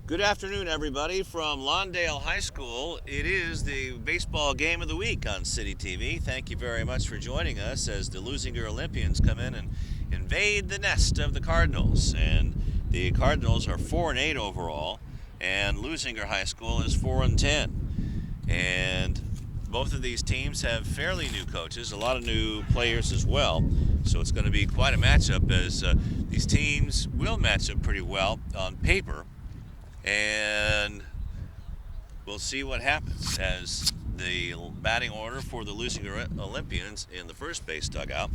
Good afternoon, everybody, from Lawndale High School. It is the baseball game of the week on CityTV. Thank you very much for joining us as the Leuzinger Olympians come in and invade the nest of the Cardinals. And the Cardinals are 4-8 overall, and Leuzinger High School is 4-10. And both of these teams have fairly new coaches, a lot of new players as well. So it's going to be quite a matchup as these teams will match up pretty well on paper. And we'll see what happens as the batting order for the Leuzinger Olympians in the first base dugout.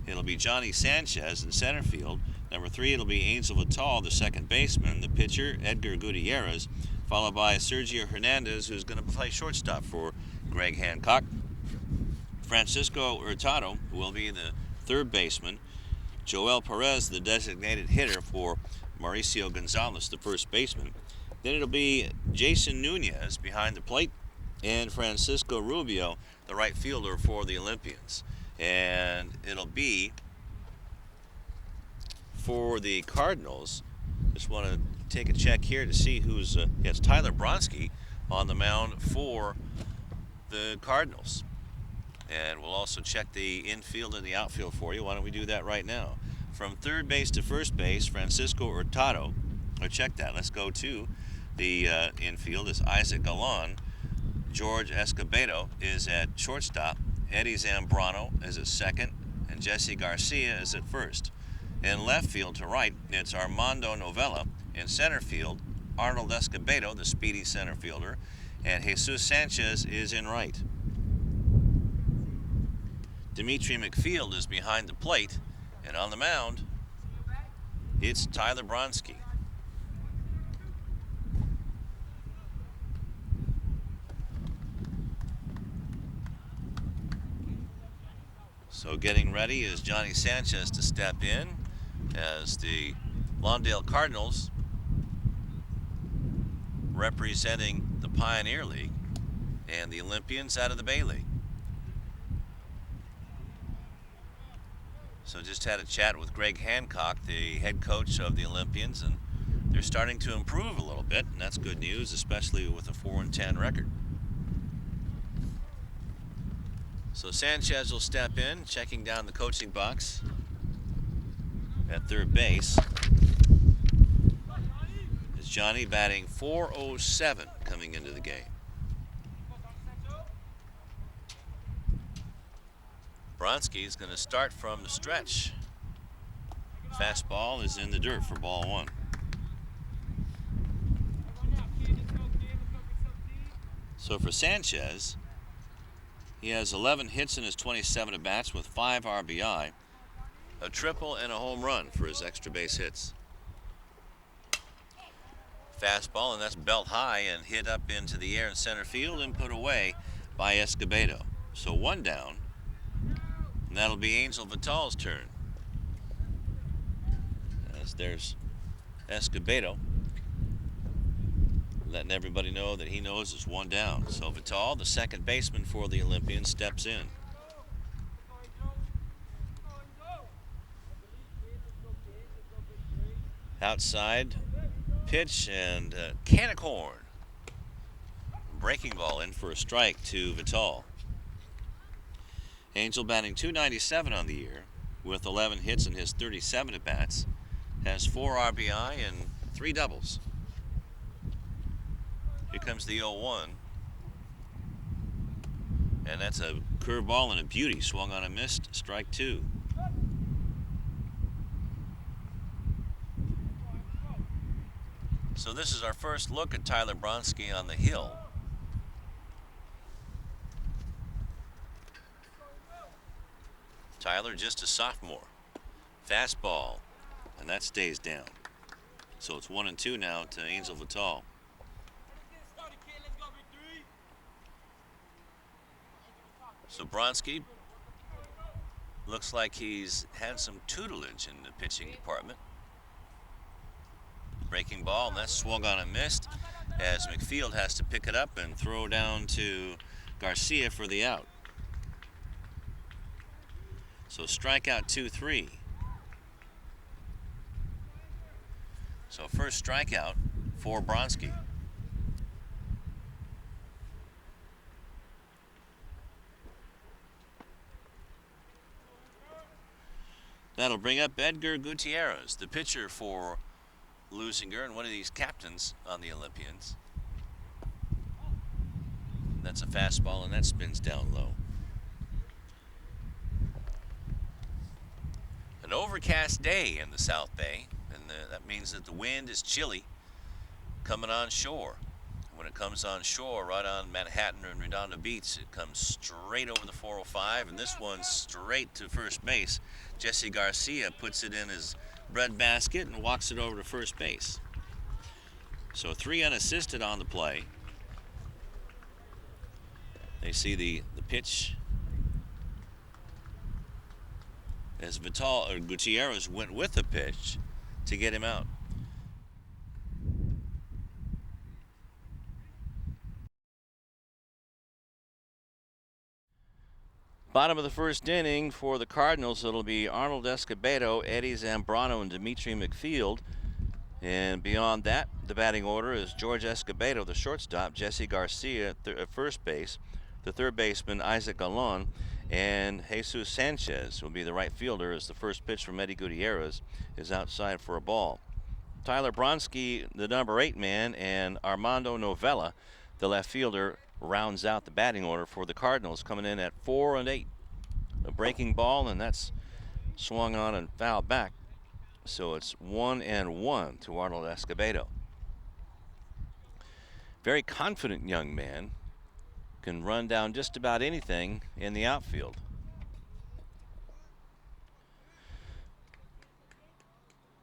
It'll be Johnny Sanchez in center field. Number 3, it'll be Angel Vital, the second baseman. The pitcher, Edgar Gutierrez, followed by Sergio Hernandez, who's going to play shortstop for Greg Hancock. Francisco Hurtado will be the third baseman. Joel Perez, the designated hitter for Mauricio Gonzalez, the first baseman. Then it'll be Jason Nunez behind the plate and Francisco Rubio, the right fielder for the Olympians. And it'll be for the Cardinals. Just want to take a check here to see who's, it's Tyler Bronski on the mound for the Cardinals. And we'll also check the infield and the outfield for you. Why don't we do that right now? From third base to first base, Francisco Hurtado. Or check that. Let's go to the infield. Is Isaac Galan. George Escobedo is at shortstop. Eddie Zambrano is at second. And Jesse Garcia is at first. In left field to right, it's Armando Novella. In center field, Arnold Escobedo, the speedy center fielder. And Jesus Sanchez is in right. Dimitri McField is behind the plate. And on the mound, it's Tyler Bronski. So getting ready is Johnny Sanchez to step in as the Lawndale Cardinals, representing the Pioneer League, and the Olympians out of the Bay League. So just had a chat with Greg Hancock, the head coach of the Olympians, and they're starting to improve a little bit, and that's good news, especially with a 4-10 record. So Sanchez will step in, checking down the coaching box at third base. Is Johnny batting .407 coming into the game. Bronski is going to start from the stretch. Fastball is in the dirt for ball 1. So for Sanchez, he has 11 hits in his 27 at-bats with 5 RBI, a triple and a home run for his extra base hits. Fastball, and that's belt high and hit up into the air in center field and put away by Escobedo. So 1 down, and that'll be Angel Vital's turn. As there's Escobedo, letting everybody know that he knows it's 1 down. So Vital, the second baseman for the Olympians, steps in. Outside pitch and can of corn. Breaking ball in for a strike to Vital. Angel batting .297 on the year with 11 hits in his 37 at-bats. Has 4 RBI and 3 doubles. Here comes the 0-1. And that's a curveball and a beauty. Swung on a missed, strike 2. So this is our first look at Tyler Bronski on the hill. Tyler, just a sophomore. Fastball, and that stays down. So it's 1-2 now to Angel Vital. So Bronski looks like he's had some tutelage in the pitching department. Breaking ball, and that's swung on and missed as McField has to pick it up and throw down to Garcia for the out. So strikeout 2-3. So first strikeout for Bronski. That'll bring up Edgar Gutierrez, the pitcher for Leuzinger and one of these captains on the Olympians. That's a fastball, and that spins down low. An overcast day in the South Bay, and that means that the wind is chilly coming on shore. When it comes on shore, right on Manhattan and Redondo Beach, it comes straight over the 405, and this one's straight to first base. Jesse Garcia puts it in his breadbasket and walks it over to first base. So 3 unassisted on the play. They see the pitch as Gutierrez went with the pitch to get him out. Bottom of the first inning for the Cardinals, it'll be Arnold Escobedo, Eddie Zambrano, and Dimitri McField. And beyond that, the batting order is George Escobedo, the shortstop, Jesse Garcia at first base, the third baseman Isaac Galon, and Jesus Sanchez will be the right fielder as the first pitch from Eddie Gutierrez is outside for a ball. Tyler Bronski, the number 8 man, and Armando Novella, the left fielder, rounds out the batting order for the Cardinals, coming in at 4 and 8. A breaking ball, and that's swung on and fouled back. So it's 1 and 1 to Arnold Escobedo. Very confident young man. Can run down just about anything in the outfield.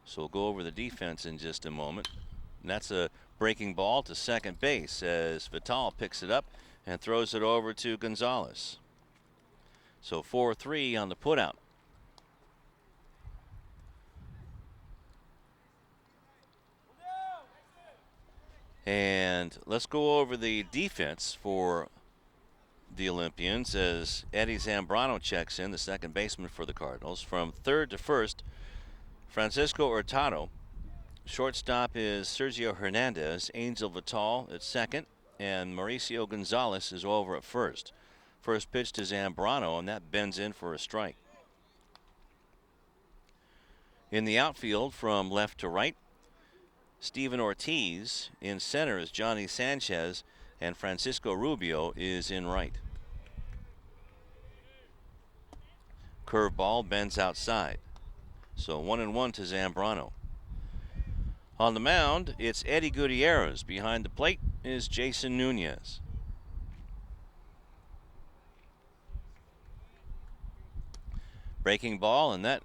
So we'll go over the defense in just a moment. And that's a breaking ball to second base as Vital picks it up and throws it over to Gonzalez. So 4-3 on the putout. And let's go over the defense for the Olympians as Eddie Zambrano checks in, the second baseman for the Cardinals. From third to first, Francisco Hurtado. Shortstop is Sergio Hernandez. Angel Vital at second, and Mauricio Gonzalez is over at first. First pitch to Zambrano, and that bends in for a strike. In the outfield, from left to right, Steven Ortiz. In center is Johnny Sanchez, and Francisco Rubio is in right. Curveball bends outside. So 1-1 to Zambrano. On the mound, it's Eddie Gutierrez. Behind the plate is Jason Nunez. Breaking ball, and that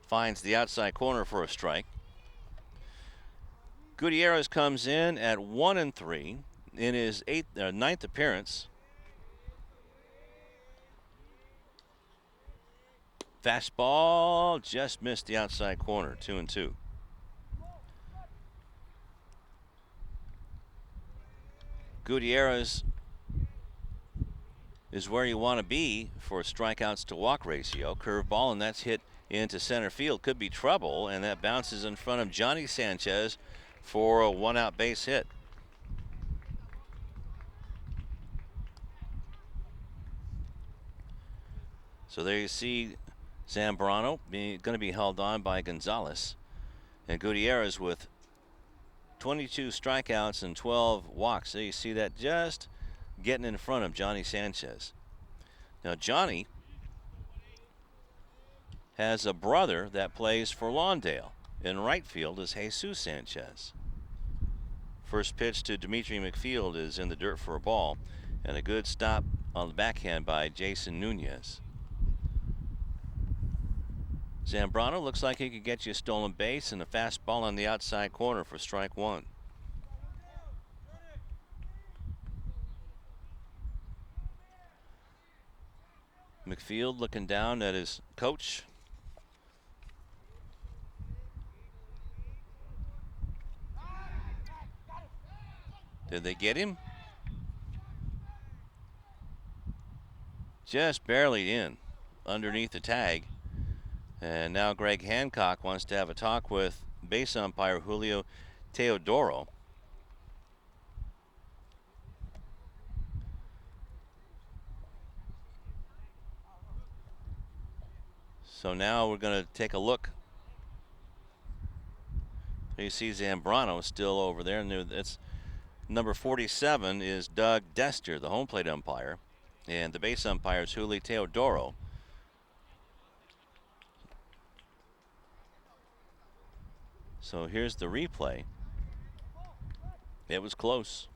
finds the outside corner for a strike. Gutierrez comes in at 1-3 in his ninth appearance. Fastball just missed the outside corner, 2-2. Gutierrez is where you want to be for strikeouts to walk ratio. Curveball, and that's hit into center field. Could be trouble, and that bounces in front of Johnny Sanchez for a 1-out base hit. So there you see Zambrano going to be held on by Gonzalez, and Gutierrez with 22 strikeouts and 12 walks. So you see that just getting in front of Johnny Sanchez. Now Johnny has a brother that plays for Lawndale. In right field is Jesus Sanchez. First pitch to Dimitri McField is in the dirt for a ball, and a good stop on the backhand by Jason Nunez. Zambrano looks like he could get you a stolen base and a fastball on the outside corner for strike one. McField looking down at his coach. Did they get him? Just barely in, underneath the tag. And now Greg Hancock wants to have a talk with base umpire Julio Teodoro. So now we're going to take a look. You see Zambrano still over there, and it's number 47 is Doug Dester, the home plate umpire, and the base umpire is Juli Teodoro. So here's the replay. It was close,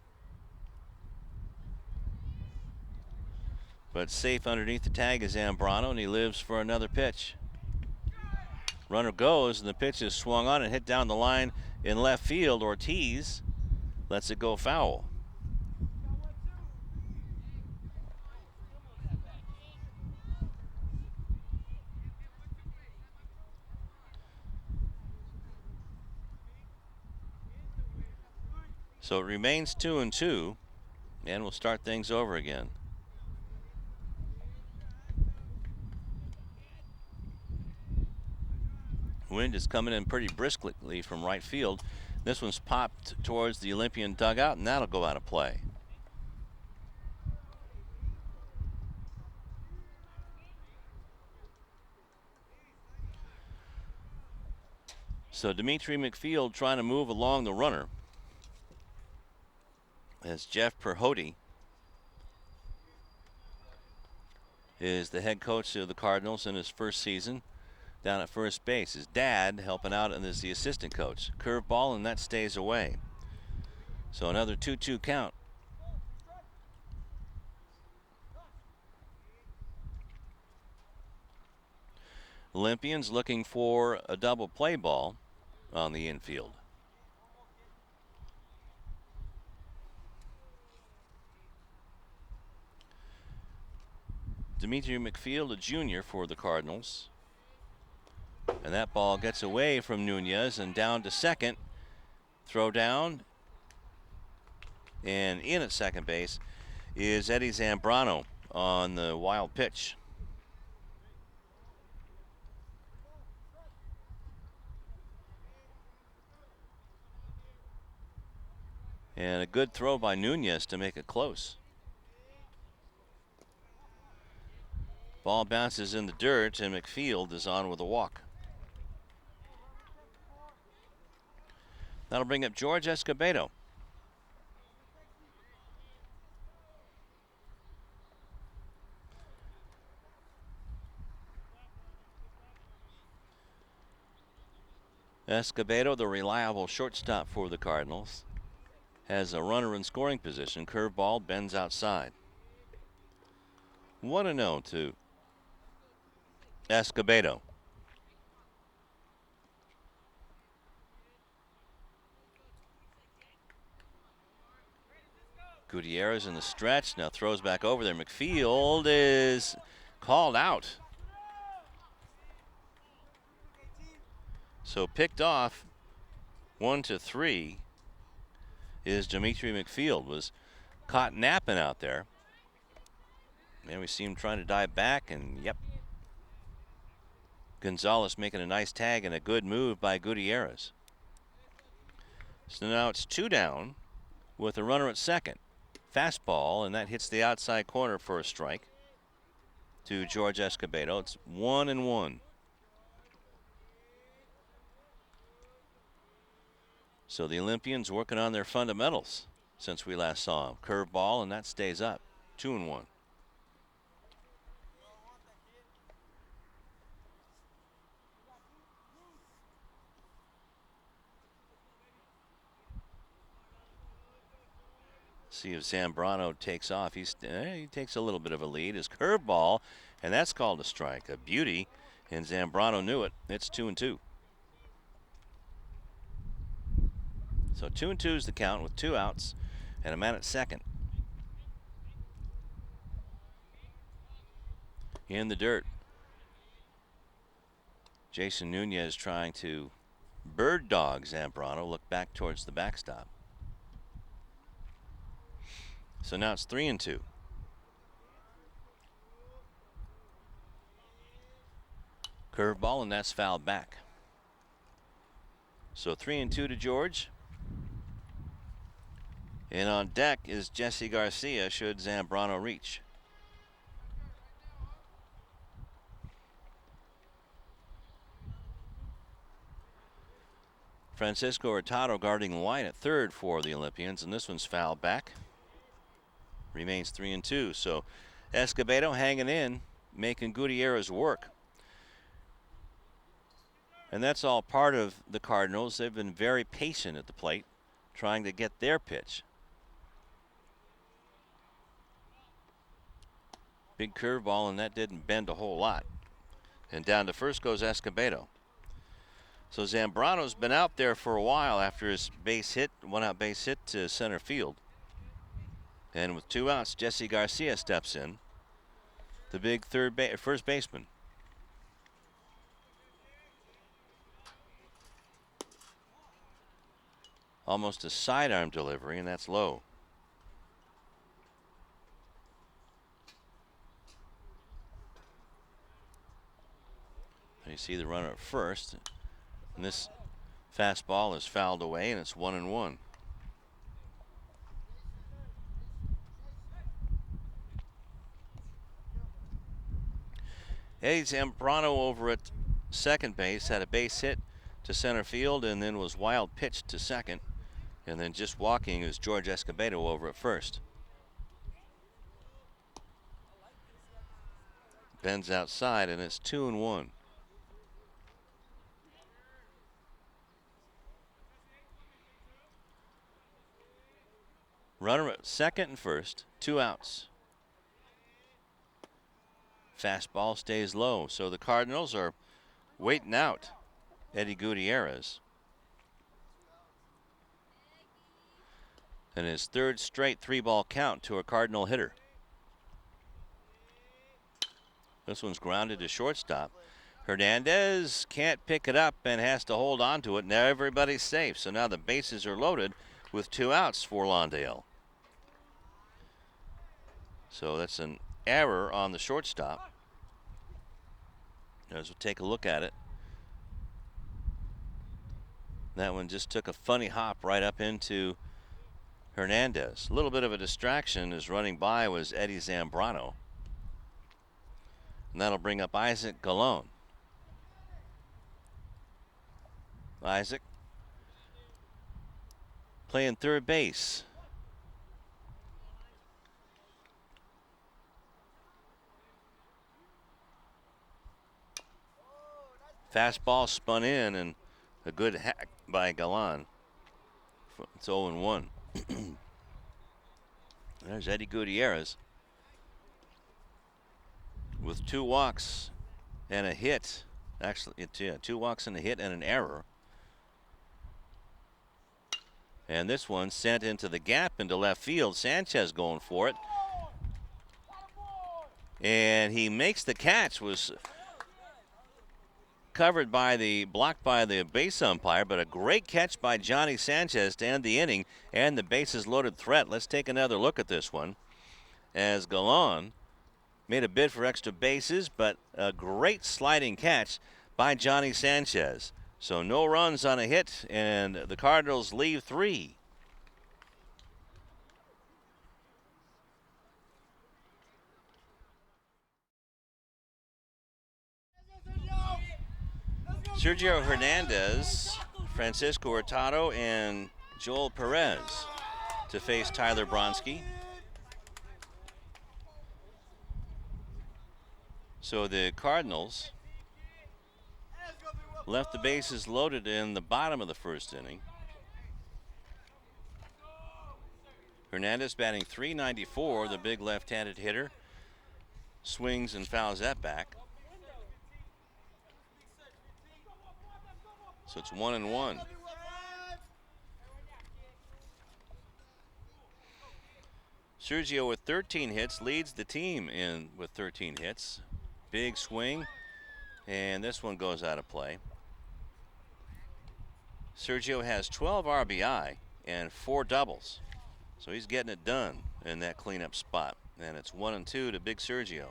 but safe underneath the tag is Zambrano, and he lives for another pitch. Runner goes, and the pitch is swung on and hit down the line in left field. Ortiz lets it go foul. So it remains 2-2, and we'll start things over again. Wind is coming in pretty briskly from right field. This one's popped towards the Olympian dugout, and that'll go out of play. So Dimitri McField trying to move along the runner as Jeff Perhody is the head coach of the Cardinals in his first season down at first base. His dad helping out and is the assistant coach. Curveball, and that stays away. So another 2-2 count. Olympians looking for a double play ball on the infield. Dimitri McField, a junior for the Cardinals. And that ball gets away from Nunez and down to second. Throw down. And in at second base is Eddie Zambrano on the wild pitch. And a good throw by Nunez to make it close. Ball bounces in the dirt, and McField is on with a walk. That'll bring up George Escobedo. Escobedo, the reliable shortstop for the Cardinals, has a runner in scoring position. Curveball bends outside. 1-0 to Escobedo. Gutierrez in the stretch, now throws back over there. McField is called out. So picked off 1-3 is Dimitri McField. Was caught napping out there. And we see him trying to dive back, and yep. Gonzalez making a nice tag and a good move by Gutierrez. So now it's 2 down with a runner at second. Fastball, and that hits the outside corner for a strike to George Escobedo. It's 1-1. So the Olympians working on their fundamentals since we last saw him. Curveball, and that stays up. 2-1. See if Zambrano takes off. He takes a little bit of a lead. His curveball, and that's called a strike. A beauty, and Zambrano knew it. It's 2-2. So 2-2 is the count with 2 outs and a man at second. In the dirt, Jason Nunez trying to bird dog Zambrano. Look back towards the backstop. So now it's 3-2. Curveball, and that's fouled back. So 3-2 to George. And on deck is Jesse Garcia should Zambrano reach. Francisco Hurtado guarding the line at third for the Olympians, and this one's fouled back. Remains 3-2. So Escobedo hanging in, making Gutierrez work. And that's all part of the Cardinals. They've been very patient at the plate, trying to get their pitch. Big curveball, and that didn't bend a whole lot. And down to first goes Escobedo. So Zambrano's been out there for a while after his base hit, one-out base hit to center field. And with 2 outs, Jesse Garcia steps in, the big first baseman. Almost a sidearm delivery, and that's low. You see the runner at first, and this fastball is fouled away, and it's 1-1. Eddie Zambrano over at second base had a base hit to center field and then was wild pitched to second. And then just walking is George Escobedo over at first. Bends outside, and it's 2-1. Runner at second and first, 2 outs. Fastball stays low, so the Cardinals are waiting out Eddie Gutierrez. And his third straight 3-ball count to a Cardinal hitter. This one's grounded to shortstop. Hernandez can't pick it up and has to hold on to it. Now everybody's safe, so now the bases are loaded with 2 outs for Lawndale. So that's an error on the shortstop. As we'll take a look at it. That one just took a funny hop right up into Hernandez. A little bit of a distraction as running by was Eddie Zambrano. And that'll bring up Isaac Galone. Isaac playing third base. Fastball spun in, and a good hack by Galone. It's 0-1. There's Eddie Gutierrez with 2 walks and a hit. Actually, it's 2 walks and a hit and an error. And this one sent into the gap into left field. Sanchez going for it. And he makes the catch. Was covered by blocked by the base umpire, but a great catch by Johnny Sanchez to end the inning and the bases loaded threat. Let's take another look at this one as Galone made a bid for extra bases, but a great sliding catch by Johnny Sanchez. So no runs on a hit, and the Cardinals leave 3. Sergio Hernandez, Francisco Hurtado, and Joel Perez to face Tyler Bronski. So the Cardinals left the bases loaded in the bottom of the first inning. Hernandez batting .394, the big left-handed hitter. Swings and fouls that back. So it's 1-1. Sergio with 13 hits leads the team with 13 hits. Big swing, and this one goes out of play. Sergio has 12 RBI and 4 doubles. So he's getting it done in that cleanup spot. And it's 1-2 to Big Sergio.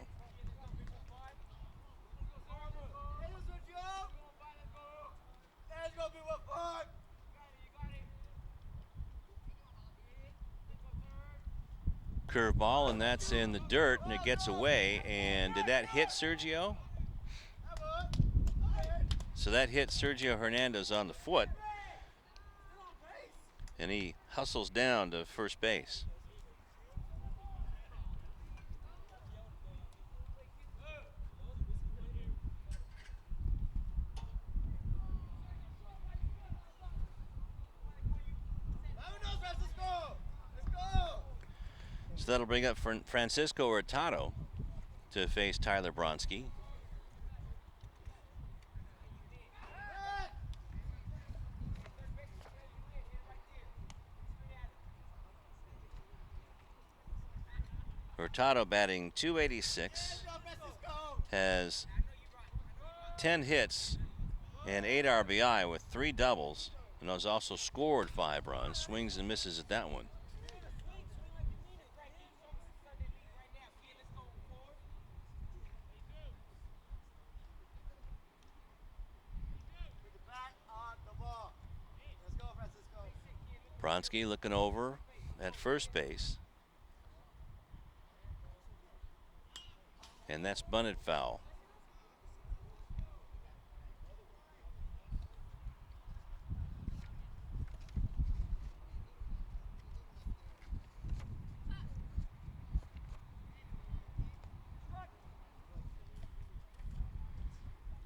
Curveball, and that's in the dirt, and it gets away. And did that hit Sergio? So that hit Sergio Hernandez on the foot. And he hustles down to first base. So that'll bring up Francisco Hurtado to face Tyler Bronski. Hurtado batting .286, has 10 hits and 8 RBI with 3 doubles, and has also scored 5 runs. Swings and misses at that one. Bronski looking over at first base. And that's bunted foul.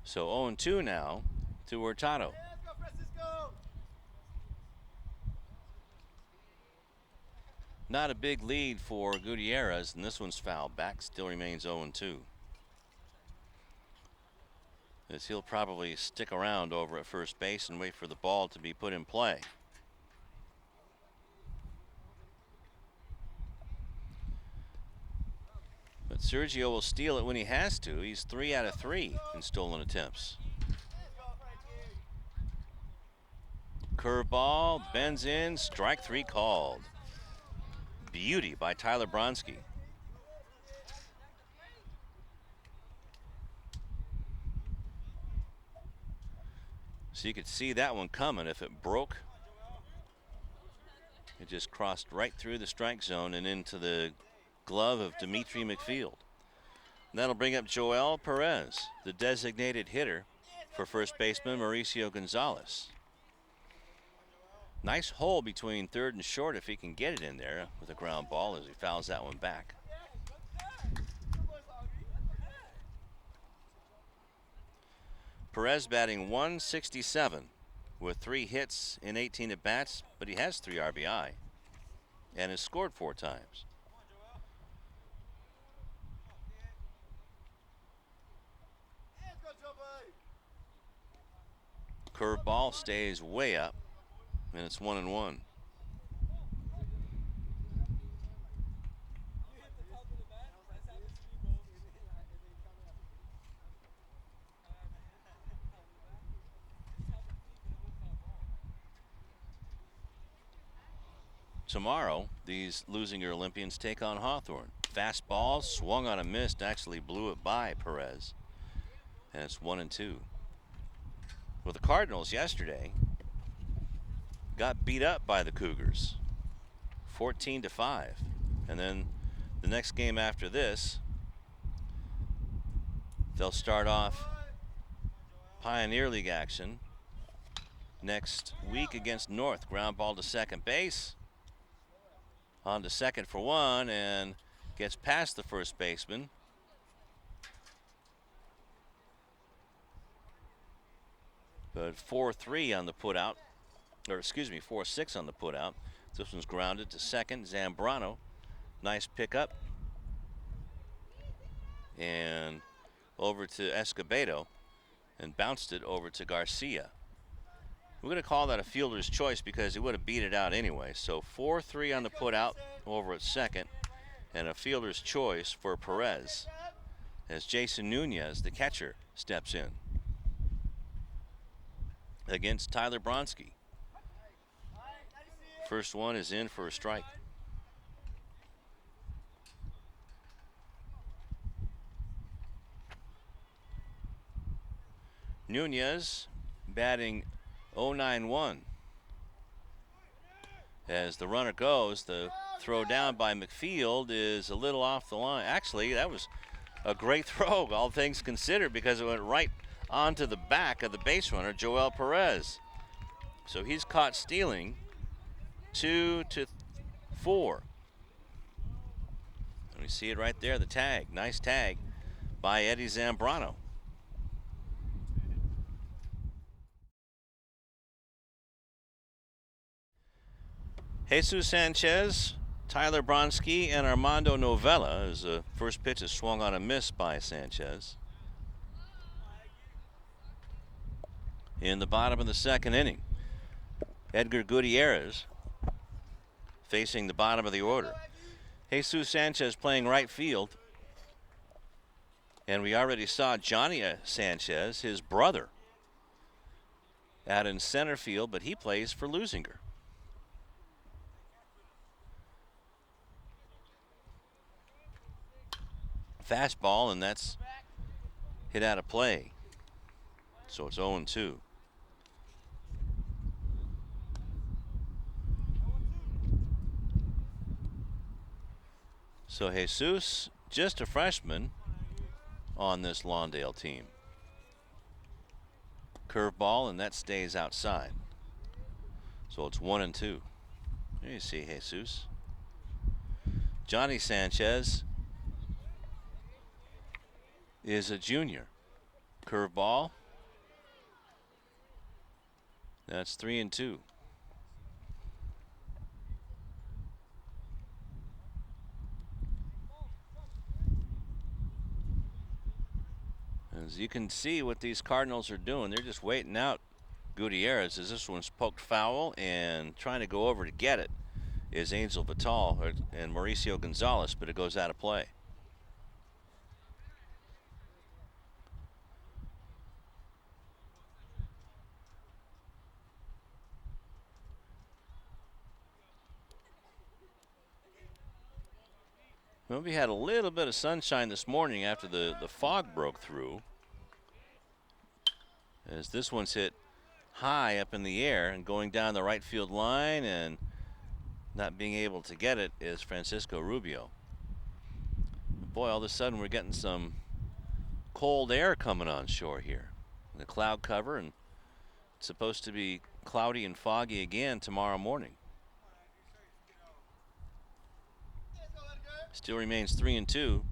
So 0-2 now to Hurtado. Not a big lead for Gutierrez, and this one's fouled back. Still remains 0-2. As he'll probably stick around over at first base and wait for the ball to be put in play. But Sergio will steal it when he has to. He's 3 out of 3 in stolen attempts. Curveball, bends in, strike 3 called. Beauty by Tyler Bronski. So you could see that one coming if it broke. It just crossed right through the strike zone and into the glove of Dimitri McField. And that'll bring up Joel Perez, the designated hitter for first baseman Mauricio Gonzalez. Nice hole between third and short if he can get it in there with a ground ball as he fouls that one back. Perez batting .167 with 3 hits in 18 at-bats, but he has 3 RBI and has scored 4 times. Curveball stays way up, and it's 1-1. Tomorrow, these Leuzinger Olympians take on Hawthorne. Fastball swung on a miss, actually blew it by Perez, and it's 1-2. Well, the Cardinals yesterday got beat up by the Cougars, 14-5, and then the next game after this, they'll start off Pioneer League action next week against North. Ground ball to second base. On to second for 1 and gets past the first baseman. But 4-3 on the putout, or excuse me, 4-6 on the putout. This one's grounded to second. Zambrano, nice pickup. And over to Escobedo and bounced it over to Garcia. We're going to call that a fielder's choice because he would have beat it out anyway. So 4-3 on the putout over at second, and a fielder's choice for Perez as Jason Nunez, the catcher, steps in against Tyler Bronski. First one is in for a strike. Nunez batting .091. As the runner goes, the throw down by McField is a little off the line. Actually, that was a great throw, all things considered, because it went right onto the back of the base runner, Joel Perez. So he's caught stealing 2-4. And we see it right there, the tag. Nice tag by Eddie Zambrano. Jesus Sanchez, Tyler Bronski, and Armando Novella as the first pitch is swung on a miss by Sanchez. In the bottom of the second inning, Edgar Gutierrez facing the bottom of the order. Jesus Sanchez playing right field. And we already saw Johnny Sanchez, his brother, out in center field, but he plays for Leuzinger. Fastball, and that's hit out of play. So it's 0-2. So Jesus, just a freshman on this Lawndale team. Curveball, and that stays outside. So it's 1-2. There you see Jesus. Johnny Sanchez is a junior. Curveball. That's 3-2. As you can see what these Cardinals are doing, they're just waiting out Gutierrez as this one's poked foul, and trying to go over to get it is Angel Vital and Mauricio Gonzalez, but it goes out of play. Well, we had a little bit of sunshine this morning after the fog broke through, as this one's hit high up in the air and going down the right field line, and not being able to get it is Francisco Rubio. Boy, all of a sudden we're getting some cold air coming on shore here. The cloud cover, and it's supposed to be cloudy and foggy again tomorrow morning. Still remains 3-2.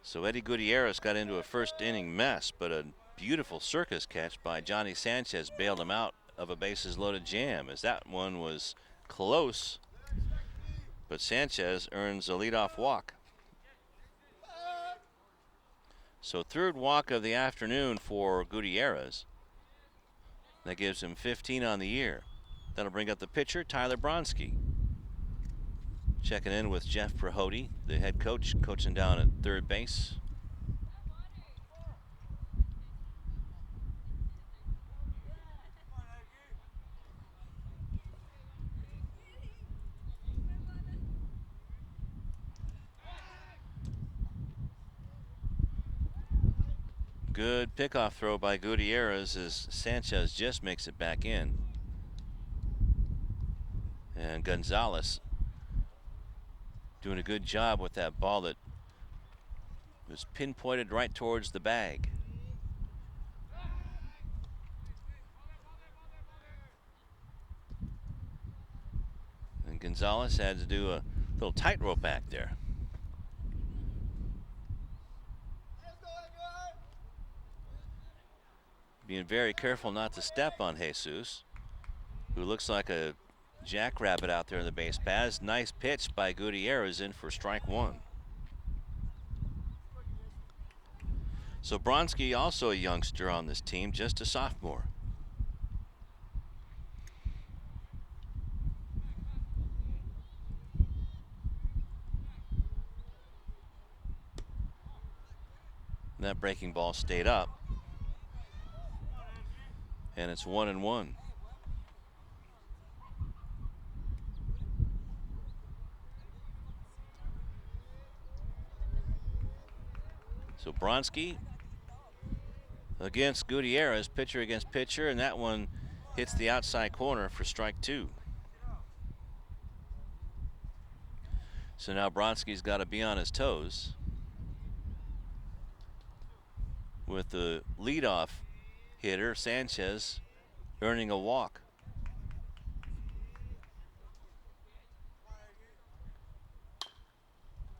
So Eddie Gutierrez got into a first inning mess, but a beautiful circus catch by Johnny Sanchez bailed him out of a bases loaded jam, as that one was close, but Sanchez earns a leadoff walk. So third walk of the afternoon for Gutierrez. That gives him 15 on the year. That'll bring up the pitcher, Tyler Bronski. Checking in with Jeff Prahody, the head coach, coaching down at third base. Good pickoff throw by Gutierrez as Sanchez just makes it back in. And Gonzalez doing a good job with that ball that was pinpointed right towards the bag. And Gonzalez had to do a little tightrope back there. Being very careful not to step on Jesus, who looks like a jackrabbit out there in the base paths. Nice pitch by Gutierrez, in for strike one. So Bronski, also a youngster on this team, just a sophomore. And that breaking ball stayed up, and it's 1-1. So Bronski against Gutierrez, pitcher against pitcher, and that one hits the outside corner for strike two. So now Bronski's got to be on his toes with the leadoff hitter, Sanchez, earning a walk.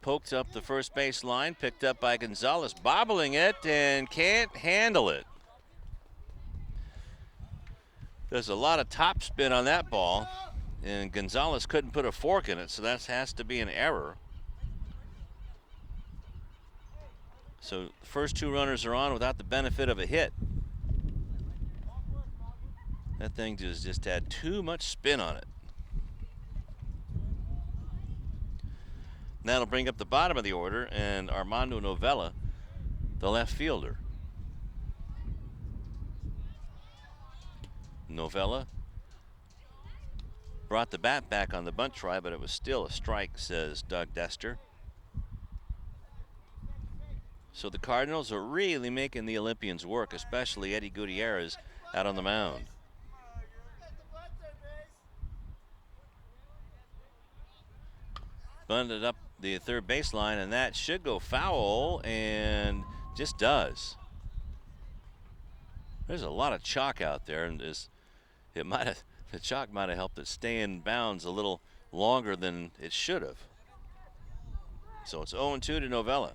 Poked up the first base line, picked up by Gonzalez, bobbling it and can't handle it. There's a lot of top spin on that ball, and Gonzalez couldn't put a fork in it, so that has to be an error. So the first two runners are on without the benefit of a hit. That thing just had too much spin on it. And that'll bring up the bottom of the order, and Armando Novella, the left fielder. Novella brought the bat back on the bunt try, but it was still a strike, says Doug Dester. So the Cardinals are really making the Olympians work, especially Edgar Gutierrez out on the mound. Bunted up the third baseline, and that should go foul, and just does. There's a lot of chalk out there, and the chalk might have helped it stay in bounds a little longer than it should have. So it's 0-2 to Novella.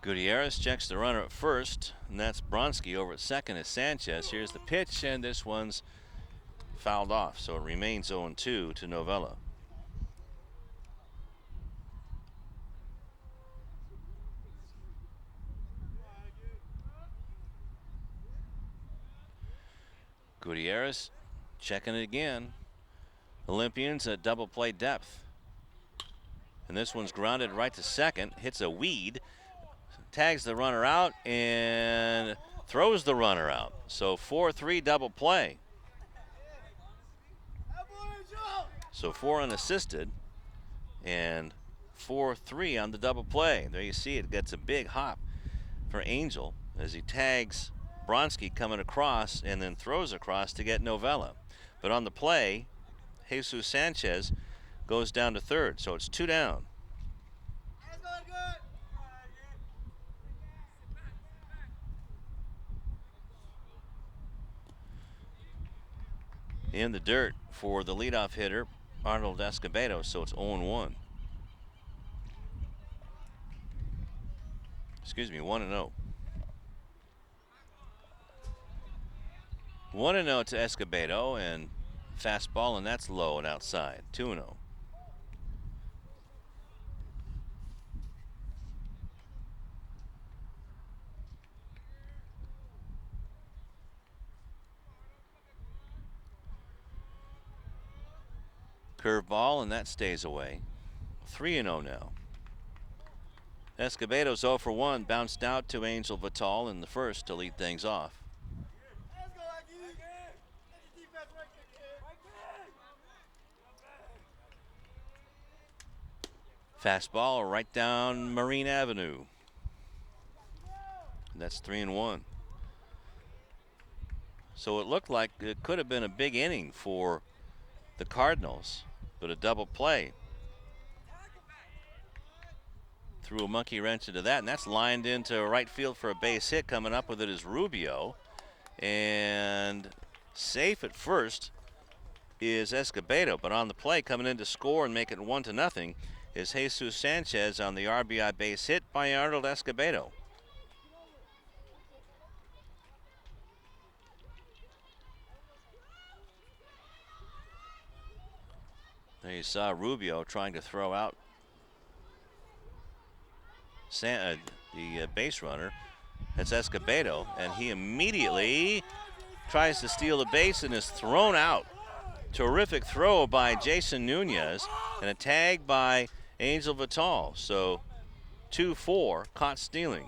Gutierrez checks the runner at first, and that's Bronski. Over at second is Sanchez. Here's the pitch, and this one's fouled off, so it remains 0-2 to Novella. Gutierrez checking it again. Olympians at double play depth. And this one's grounded right to second, hits a weed, tags the runner out, and throws the runner out. So 4-3 double play. So 4 unassisted and 4-3 on the double play. There you see it gets a big hop for Angel as he tags Bronski coming across and then throws across to get Novella. But on the play, Jesus Sanchez goes down to third, so it's 2 down. In the dirt for the leadoff hitter, Arnold Escobedo, so it's 0-1. Excuse me, 1-0. 1-0 to Escobedo, and fastball, and that's low and outside. 2-0. Curveball, and that stays away. 3-0 now. Escobedo's 0 for 1, bounced out to Angel Vital in the first to lead things off. Fastball right down Marine Avenue. That's 3-1. So it looked like it could have been a big inning for the Cardinals, but a double play threw a monkey wrench into that, and that's lined into right field for a base hit. Coming up with it is Rubio, and safe at first is Escobedo, but on the play coming in to score and make it 1-0 is Jesus Sanchez on the RBI base hit by Arnold Escobedo. There you saw Rubio trying to throw out the base runner. That's Escobedo, and he immediately tries to steal the base and is thrown out. Terrific throw by Jason Nunez and a tag by Angel Vital. So 2-4, caught stealing.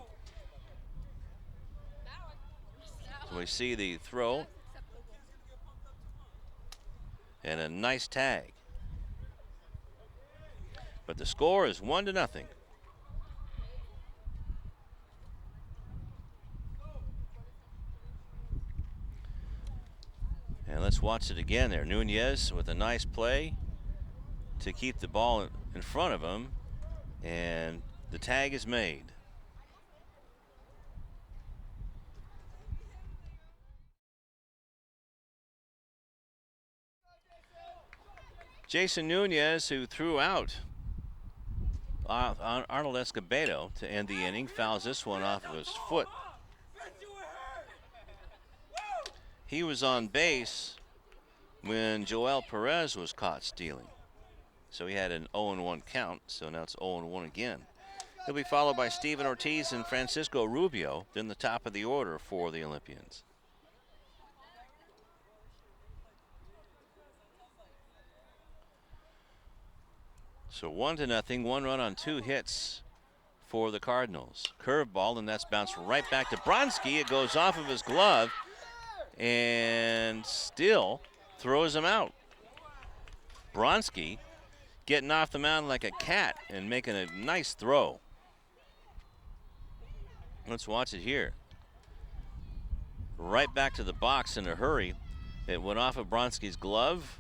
So we see the throw and a nice tag. But the score is 1-0. And let's watch it again there. Nunez with a nice play. to keep the ball in front of him, and the tag is made. Jason Nunez, who threw out Arnold Escobedo to end the inning, fouls this one off of his foot. He was on base when Joel Perez was caught stealing. So he had an 0-1 count, so now it's 0-1 again. He'll be followed by Steven Ortiz and Francisco Rubio, then the top of the order for the Olympians. So 1-0, 1 run on 2 hits for the Cardinals. Curveball, and that's bounced right back to Bronski. It goes off of his glove and still throws him out. Bronski getting off the mound like a cat and making a nice throw. Let's watch it here. Right back to the box in a hurry. It went off of Bronski's glove.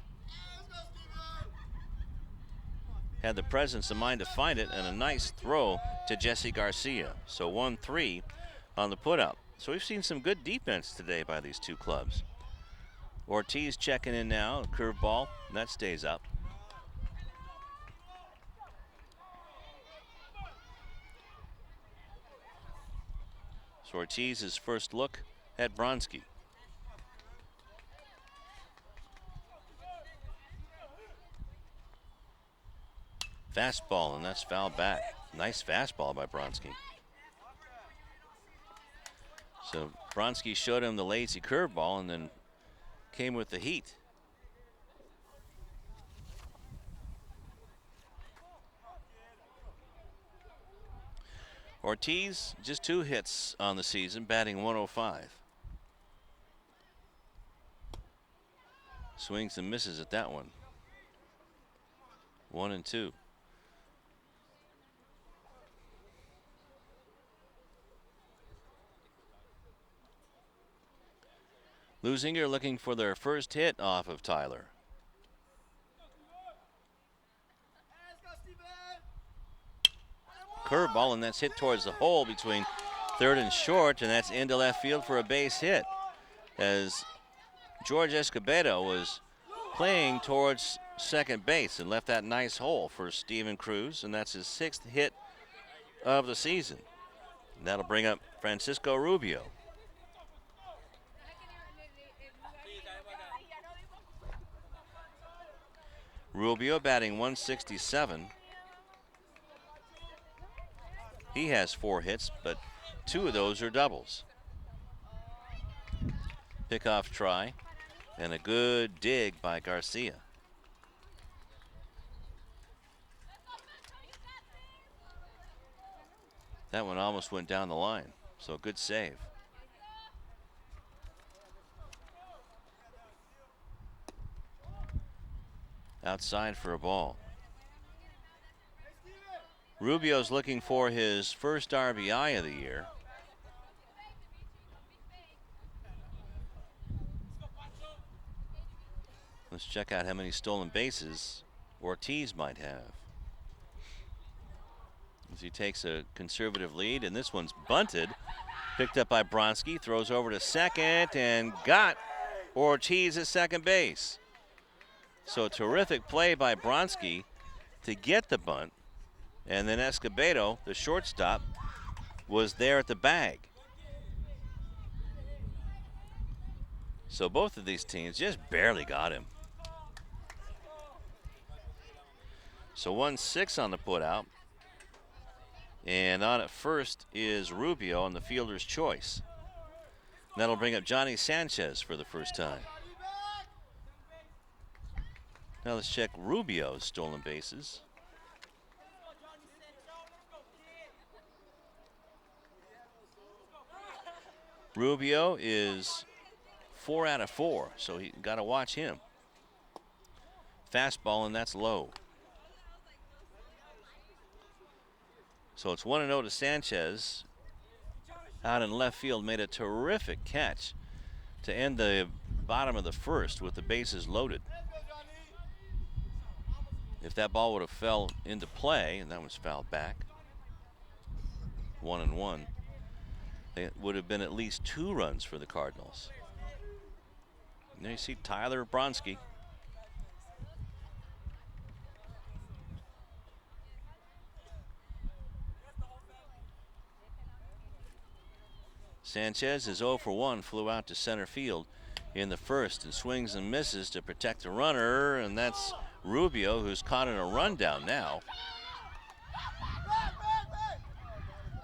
Had the presence of mind to find it, and a nice throw to Jesse Garcia. So 1-3 on the put-out. So we've seen some good defense today by these two clubs. Ortiz checking in now, curveball, and that stays up. So Ortiz's first look at Bronski. Fastball, and that's fouled back. Nice fastball by Bronski. So Bronski showed him the lazy curveball and then came with the heat. Ortiz, just 2 hits on the season, batting 105. Swings and misses at that one. 1-2. Leuzinger looking for their first hit off of Tyler. Curveball, and that's hit towards the hole between third and short, and that's into left field for a base hit. As George Escobedo was playing towards second base and left that nice hole for Steven Cruz, and that's his 6th hit of the season. And that'll bring up Francisco Rubio. Rubio batting 167. He has 4 hits, but 2 of those are doubles. Pickoff try, and a good dig by Garcia. That one almost went down the line, so good save. Outside for a ball. Rubio's looking for his first RBI of the year. Let's check out how many stolen bases Ortiz might have. As he takes a conservative lead, and this one's bunted. Picked up by Bronski, throws over to second, and got Ortiz at second base. So terrific play by Bronski to get the bunt, and then Escobedo, the shortstop, was there at the bag. So both of these teams just barely got him. So 1-6 on the putout, and on at first is Rubio on the fielder's choice. That'll bring up Johnny Sanchez for the first time. Now let's check Rubio's stolen bases. Rubio is 4 out of 4, so you got to watch him. Fastball, and that's low. So it's 1-0 to Sanchez. Out in left field, made a terrific catch to end the bottom of the first with the bases loaded. If that ball would have fell into play, and that was fouled back, 1-1, it would have been at least 2 runs for the Cardinals. And there you see Tyler Bronski. Sanchez is 0 for 1, flew out to center field in the first and swings and misses to protect the runner, and that's Rubio, who's caught in a rundown now.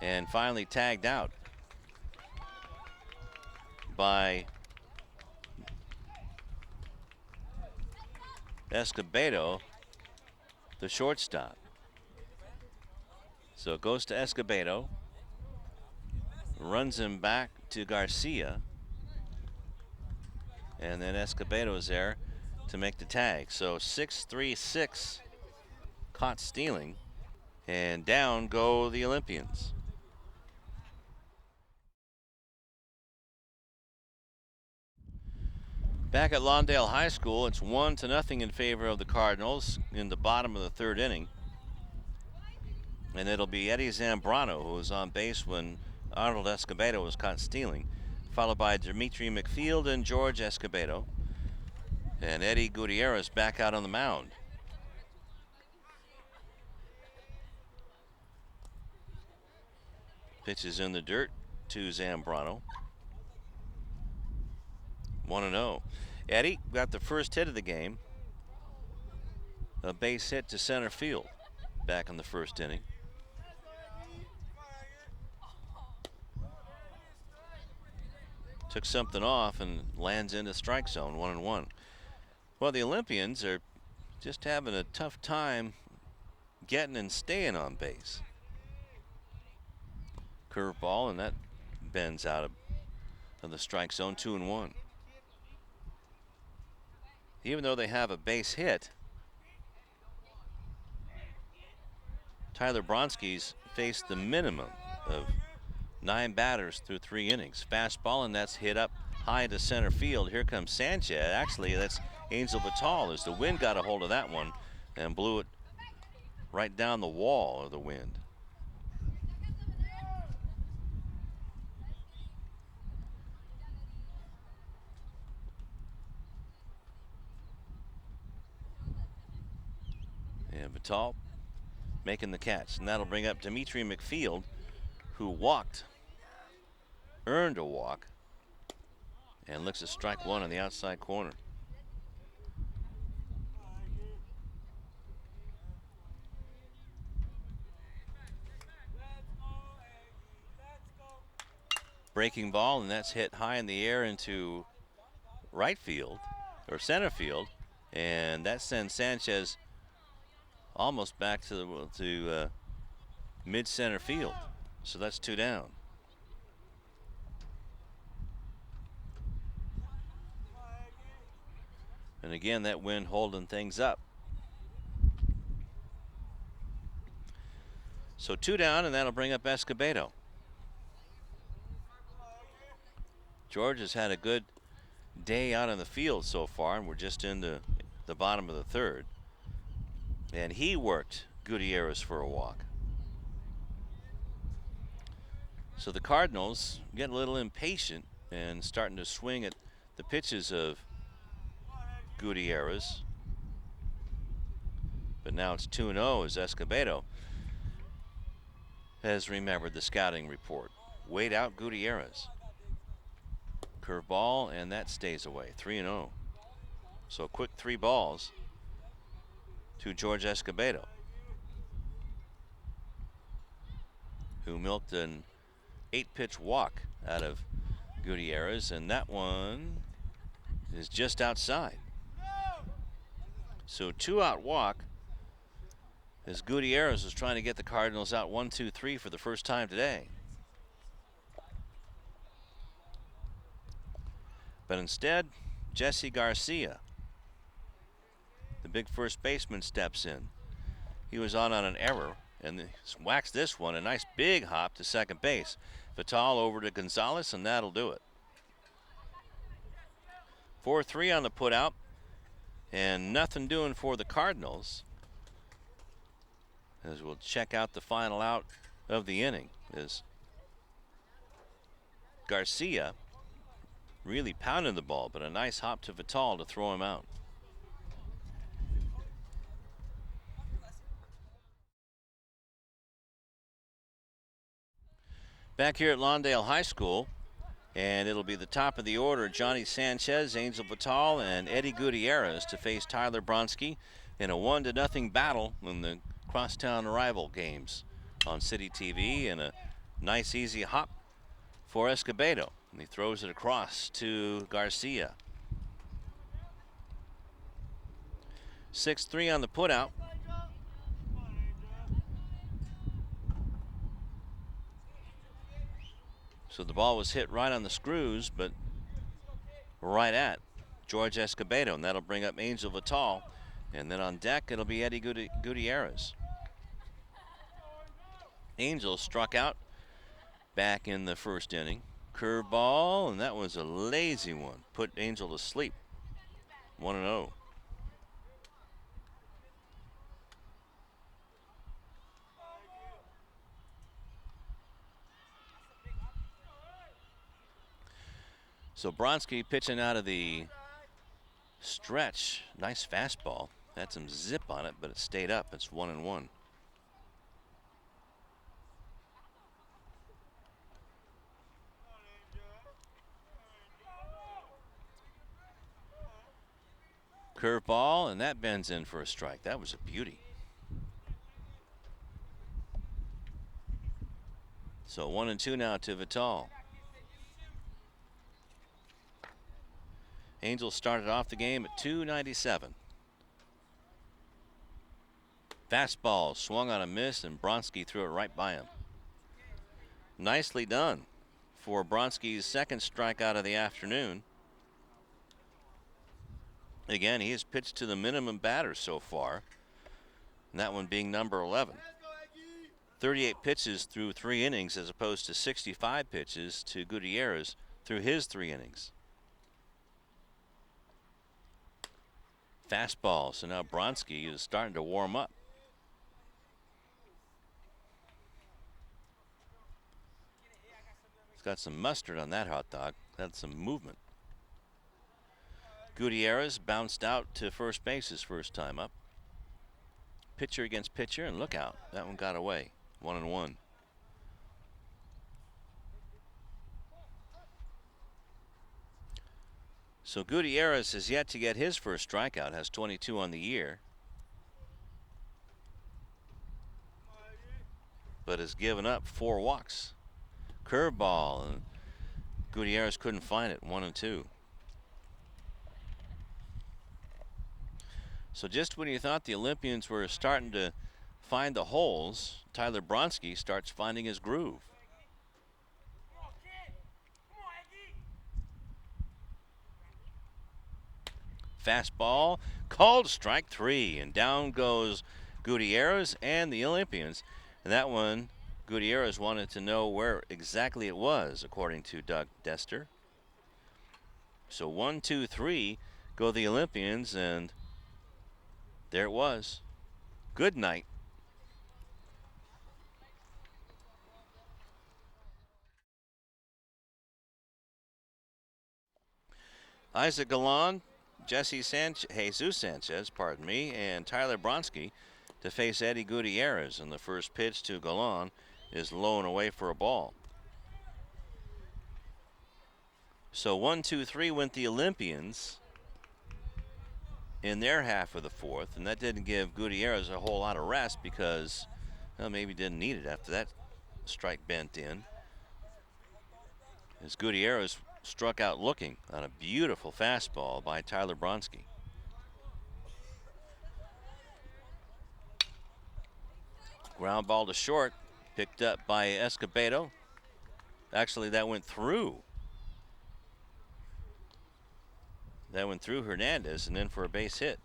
And finally tagged out by Escobedo, the shortstop. So it goes to Escobedo, runs him back to Garcia, and then Escobedo is there to make the tag. So 6-3-6 caught stealing, and down go the Olympians. Back at Lawndale High School, it's 1-0 in favor of the Cardinals in the bottom of the 3rd inning. And it'll be Eddie Zambrano who was on base when Arnold Escobedo was caught stealing, followed by Dimitri McField and George Escobedo. And Eddie Gutierrez back out on the mound. Pitches in the dirt to Zambrano. 1-0. Eddie got the first hit of the game. A base hit to center field back in the 1st inning. Took something off and lands into strike zone, 1-1. Well, the Olympians are just having a tough time getting and staying on base. Curveball, and that bends out of the strike zone, 2-1. Even though they have a base hit, Tyler Bronski's faced the minimum of 9 batters through 3 innings. Fastball, and that's hit up high to center field. Here comes Sanchez. Actually, that's Angel Vital, as the wind got a hold of that one and blew it right down the wall of the wind. And Vital making the catch, and that'll bring up Dimitri McField, who earned a walk, and looks at strike 1 on the outside corner. Breaking ball, and that's hit high in the air into right field, or center field, and that sends Sanchez almost back to mid-center field. So that's 2 down. And again, that wind holding things up. So 2 down, and that'll bring up Escobedo. George has had a good day out on the field so far, and we're just into the bottom of the 3rd. And he worked Gutierrez for a walk. So the Cardinals getting a little impatient and starting to swing at the pitches of Gutierrez. But now it's 2-0 as Escobedo has remembered the scouting report. Wait out Gutierrez. Curveball, and that stays away. 3-0. So a quick 3 balls to George Escobedo, who milked an 8-pitch walk out of Gutierrez, and that one is just outside. So 2-out walk as Gutierrez was trying to get the Cardinals out 1-2-3 for the first time today. But instead, Jesse Garcia, the big first baseman, steps in. He was on an error and whacks this one, a nice big hop to second base. Vital over to Gonzalez, and that'll do it. 4-3 on the putout, and nothing doing for the Cardinals. as we'll check out the final out of the inning, as Garcia really pounding the ball, but a nice hop to Vital to throw him out. Back here at Lawndale High School, and it'll be the top of the order, Johnny Sanchez, Angel Vital, and Eddie Gutierrez to face Tyler Bronski in a 1-0 battle in the crosstown rival games on City TV, and a nice easy hop for Escobedo. And he throws it across to Garcia. 6-3 on the putout. So the ball was hit right on the screws, but right at George Escobedo, and that'll bring up Angel Vital. And then on deck, it'll be Eddie Gutierrez. Angel struck out back in the first inning. Curveball, and that was a lazy one. Put Angel to sleep. 1-0. So Bronski pitching out of the stretch. Nice fastball. Had some zip on it, but it stayed up. It's 1-1. Curveball, and that bends in for a strike. That was a beauty. So 1-2 now to Vital. Angels started off the game at 297. Fastball swung on a miss, and Bronski threw it right by him. Nicely done for Bronski's second strikeout of the afternoon. Again, he has pitched to the minimum batter so far, and that one being number 11. 38 pitches through 3 innings as opposed to 65 pitches to Gutierrez through his 3 innings. Fastball, so now Bronski is starting to warm up. He's got some mustard on that hot dog. That's some movement. Gutierrez bounced out to first base his first time up. Pitcher against pitcher, and look out. That one got away. 1-1. So Gutierrez has yet to get his first strikeout, has 22 on the year, but has given up 4 walks. Curveball, and Gutierrez couldn't find it. 1-2. So just when you thought the Olympians were starting to find the holes, Tyler Bronski starts finding his groove. Fastball, called strike 3, and down goes Gutierrez and the Olympians. And that one, Gutierrez wanted to know where exactly it was, according to Doug Dester. So 1, 2, 3 go the Olympians, and there it was. Good night. Isaac Galan, Jesus Sanchez, and Tyler Bronski to face Eddie Gutierrez, and the first pitch to Galan is low and away for a ball. So 1, 2, 3 went the Olympians in their half of the fourth, and that didn't give Gutierrez a whole lot of rest because, well, maybe didn't need it after that strike bent in. As Gutierrez struck out looking on a beautiful fastball by Tyler Bronski. Ground ball to short, picked up by Escobedo. Actually, that went through. That went through Hernandez and in for a base hit.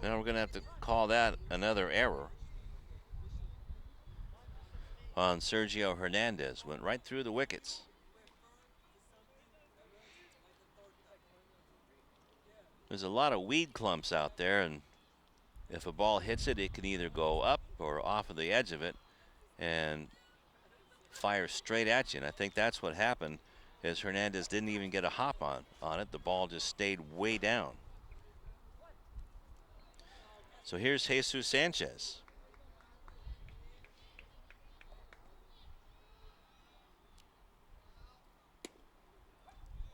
Now we're going to have to call that another error on Sergio Hernandez. Went right through the wickets. There's a lot of weed clumps out there, and if a ball hits it, it can either go up or off of the edge of it and fire straight at you. And I think that's what happened, is Hernandez didn't even get a hop on it. The ball just stayed way down. So here's Jesus Sanchez.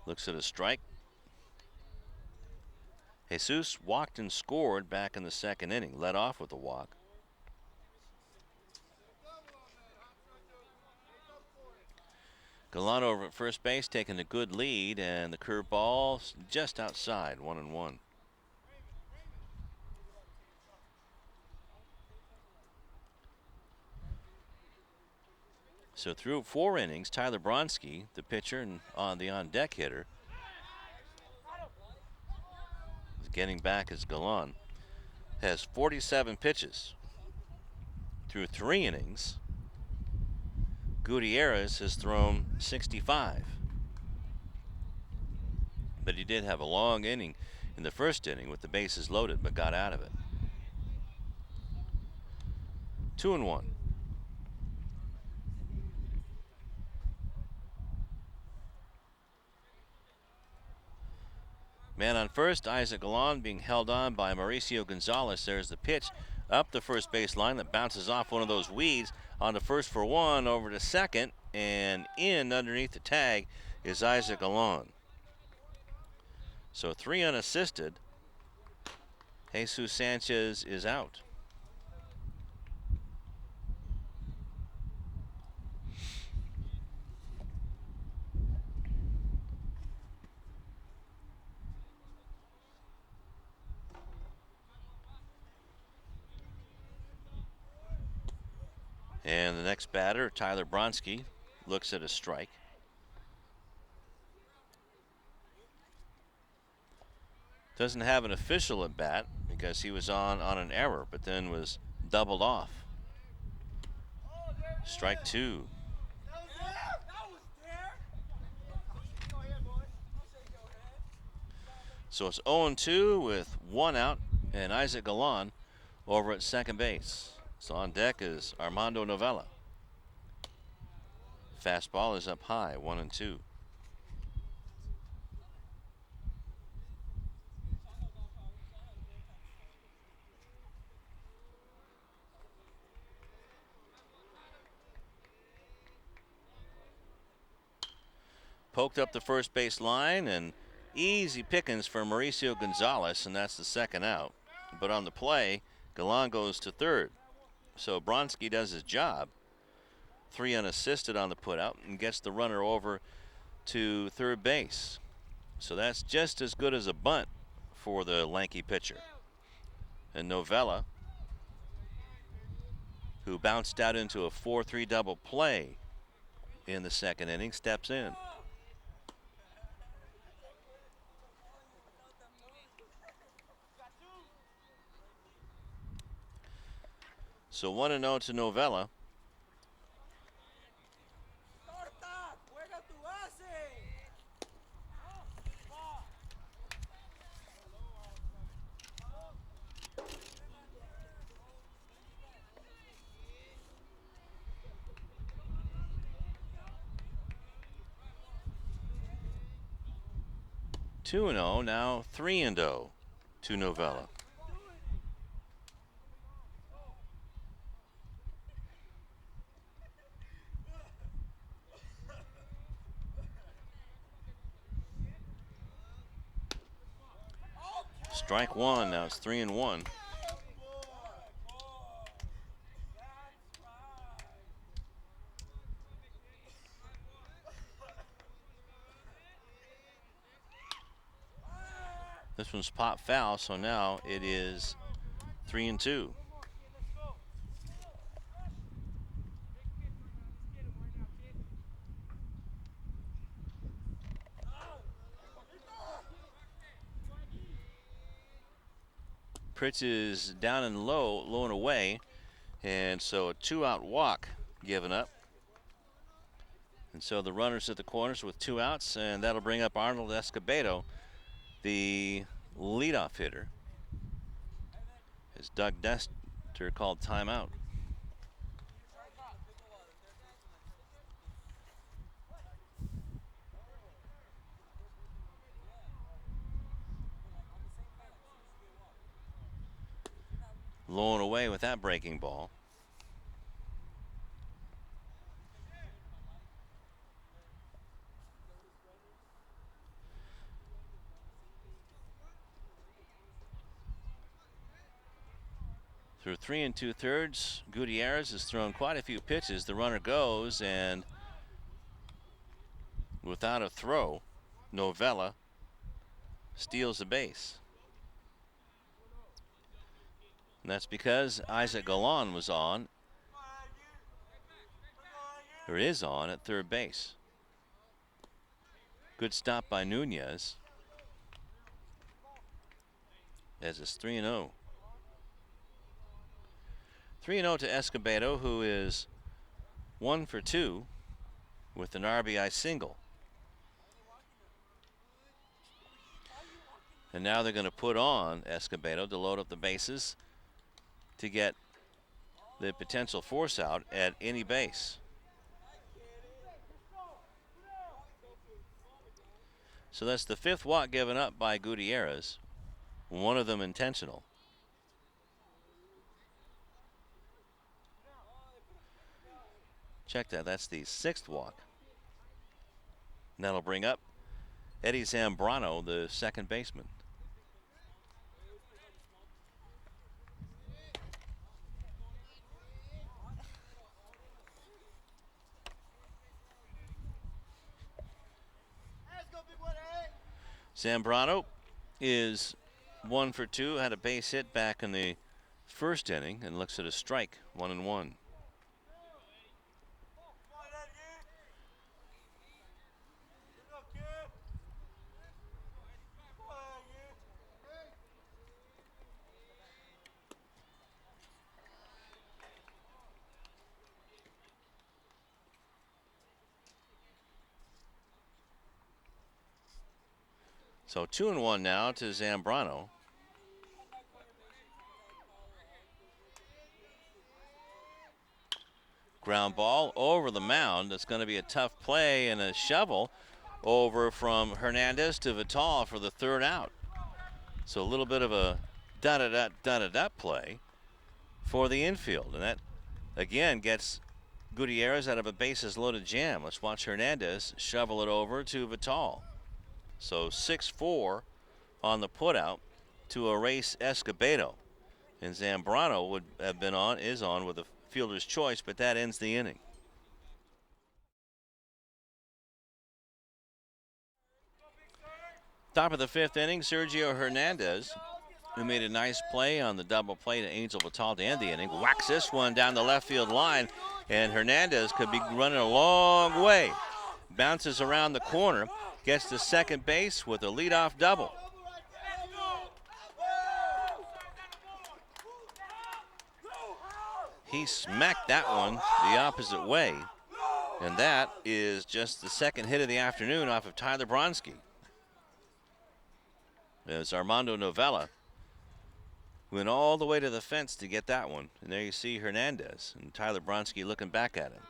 Looks at a strike. Jesus walked and scored back in the second inning, led off with a walk. Galano over at first base, taking a good lead, and the curveball just outside, 1-1. So through 4 innings, Tyler Bronski, the pitcher and the on-deck hitter, is getting back as Galán, has 47 pitches. Through 3 innings, Gutierrez has thrown 65. But he did have a long inning in the first inning with the bases loaded, but got out of it. 2-1. Man on first, Isaac Galán being held on by Mauricio Gonzalez. There's the pitch up the first base line that bounces off one of those weeds onto first for 1, over to second, and in underneath the tag is Isaac Galán. So 3 unassisted. Jesus Sanchez is out. And the next batter, Tyler Bronski, looks at a strike. Doesn't have an official at bat because he was on an error, but then was doubled off. Strike 2. So it's 0-2 with 1 out, and Isaac Galán over at second base. So on deck is Armando Novella. Fastball is up high, 1-2. Poked up the first base line, and easy pickings for Mauricio Gonzalez, and that's the second out. But on the play, Galán goes to third. So Bronski does his job. 3 unassisted on the putout and gets the runner over to third base. So that's just as good as a bunt for the lanky pitcher. And Novella, who bounced out into a 4-3 double play in the second inning, steps in. So 1-0 to Novella. Two and 0, now 3-0 to Novella. Strike 1, now it's 3-1. This one's popped foul, so now it is 3-2. Pitch is down and low and away, and so a 2-out walk given up. And so the runners at the corners with 2 outs, and that'll bring up Arnold Escobedo, the leadoff hitter, as Doug Dester called timeout. Low and away with that breaking ball. Through 3 2/3, Gutierrez has thrown quite a few pitches. The runner goes, and without a throw, Novella steals the base. And that's because Isaac Galan was on, or is on, at third base. Good stop by Nunez, as it's 3-0. 3-0 to Escobedo, who is 1 for 2 with an RBI single. And now they're going to put on Escobedo to load up the bases to get the potential force out at any base. So that's the 5th walk given up by Gutierrez, one of them intentional. Check that, that's the 6th walk. And that'll bring up Eddie Zambrano, the second baseman. Zambrano is 1 for 2, had a base hit back in the first inning, and looks at a strike, 1-1. So 2-1 now to Zambrano. Ground ball over the mound. That's going to be a tough play, and a shovel over from Hernandez to Vital for the 3rd out. So a little bit of a da-da-da play for the infield. And that, again, gets Gutierrez out of a bases-loaded jam. Let's watch Hernandez shovel it over to Vital. So 6-4 on the putout to erase Escobedo. And Zambrano would have been on, is on with a fielder's choice, but that ends the inning. Top of the 5th inning, Sergio Hernandez, who made a nice play on the double play to Angel Vital to end the inning, whacks this one down the left field line, and Hernandez could be running a long way. Bounces around the corner, gets to second base with a leadoff double. He smacked that one the opposite way, and that is just the 2nd hit of the afternoon off of Tyler Bronski. As Armando Novella went all the way to the fence to get that one, and there you see Hernandez and Tyler Bronski looking back at him.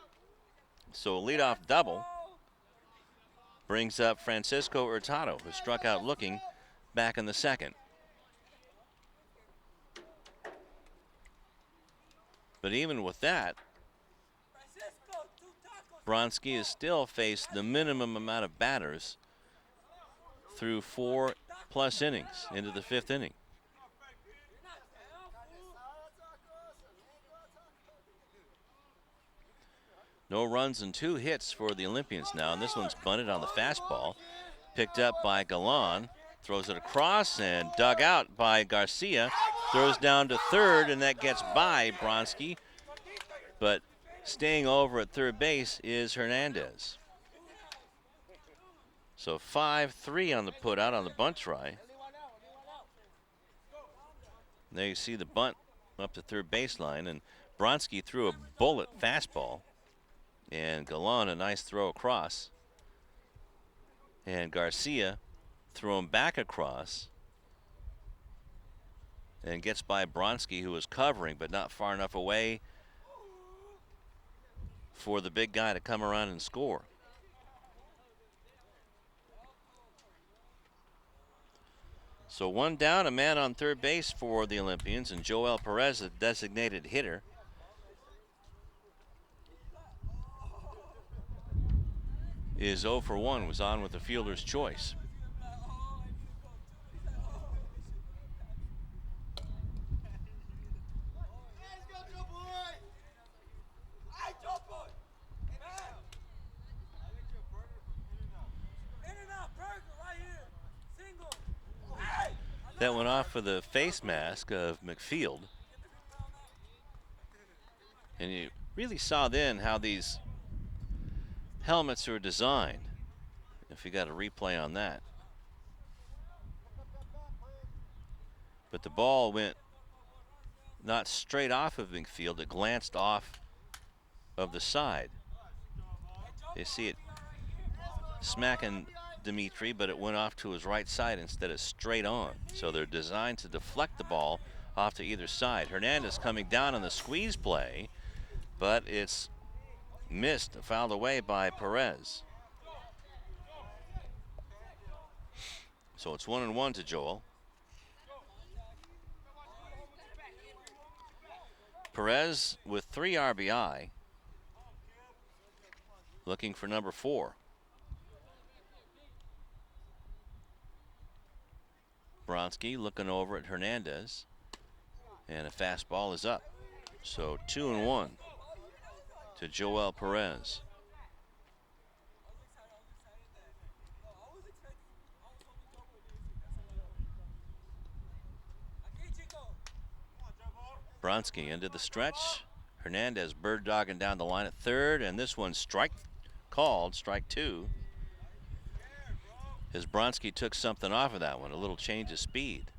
So a leadoff double brings up Francisco Hurtado, who struck out looking back in the 2nd. But even with that, Bronski has still faced the minimum amount of batters through 4+ innings into the 5th inning. No runs and 2 hits for the Olympians now, and this one's bunted on the fastball. Picked up by Galan, throws it across and dug out by Garcia. Throws down to 3rd, and that gets by Bronski. But staying over at third base is Hernandez. So 5-3 on the putout on the bunt try. There you see the bunt up the third baseline, and Bronski threw a bullet fastball, and Galan a nice throw across, and Garcia threw him back across and gets by Bronski, who was covering but not far enough away for the big guy to come around and score. So one down, a man on third base for the Olympians, and Joel Perez, the designated hitter, is 0 for 1, was on with the fielder's choice. That went off for the face mask of McField. And you really saw then how these helmets are designed. If you got a replay on that. But the ball went not straight off of McField, it glanced off of the side. You see it smacking Dimitri, but it went off to his right side instead of straight on. So they're designed to deflect the ball off to either side. Hernandez coming down on the squeeze play, but it's missed, fouled away by Perez. So it's 1-1 to Joel. Perez with 3 RBI, looking for number 4. Bronski looking over at Hernandez, and a fastball is up. So 2-1 to Joel Perez. Bronski into the stretch. Hernandez bird dogging down the line at third, and this one called strike 2. As Bronski took something off of that one, a little change of speed.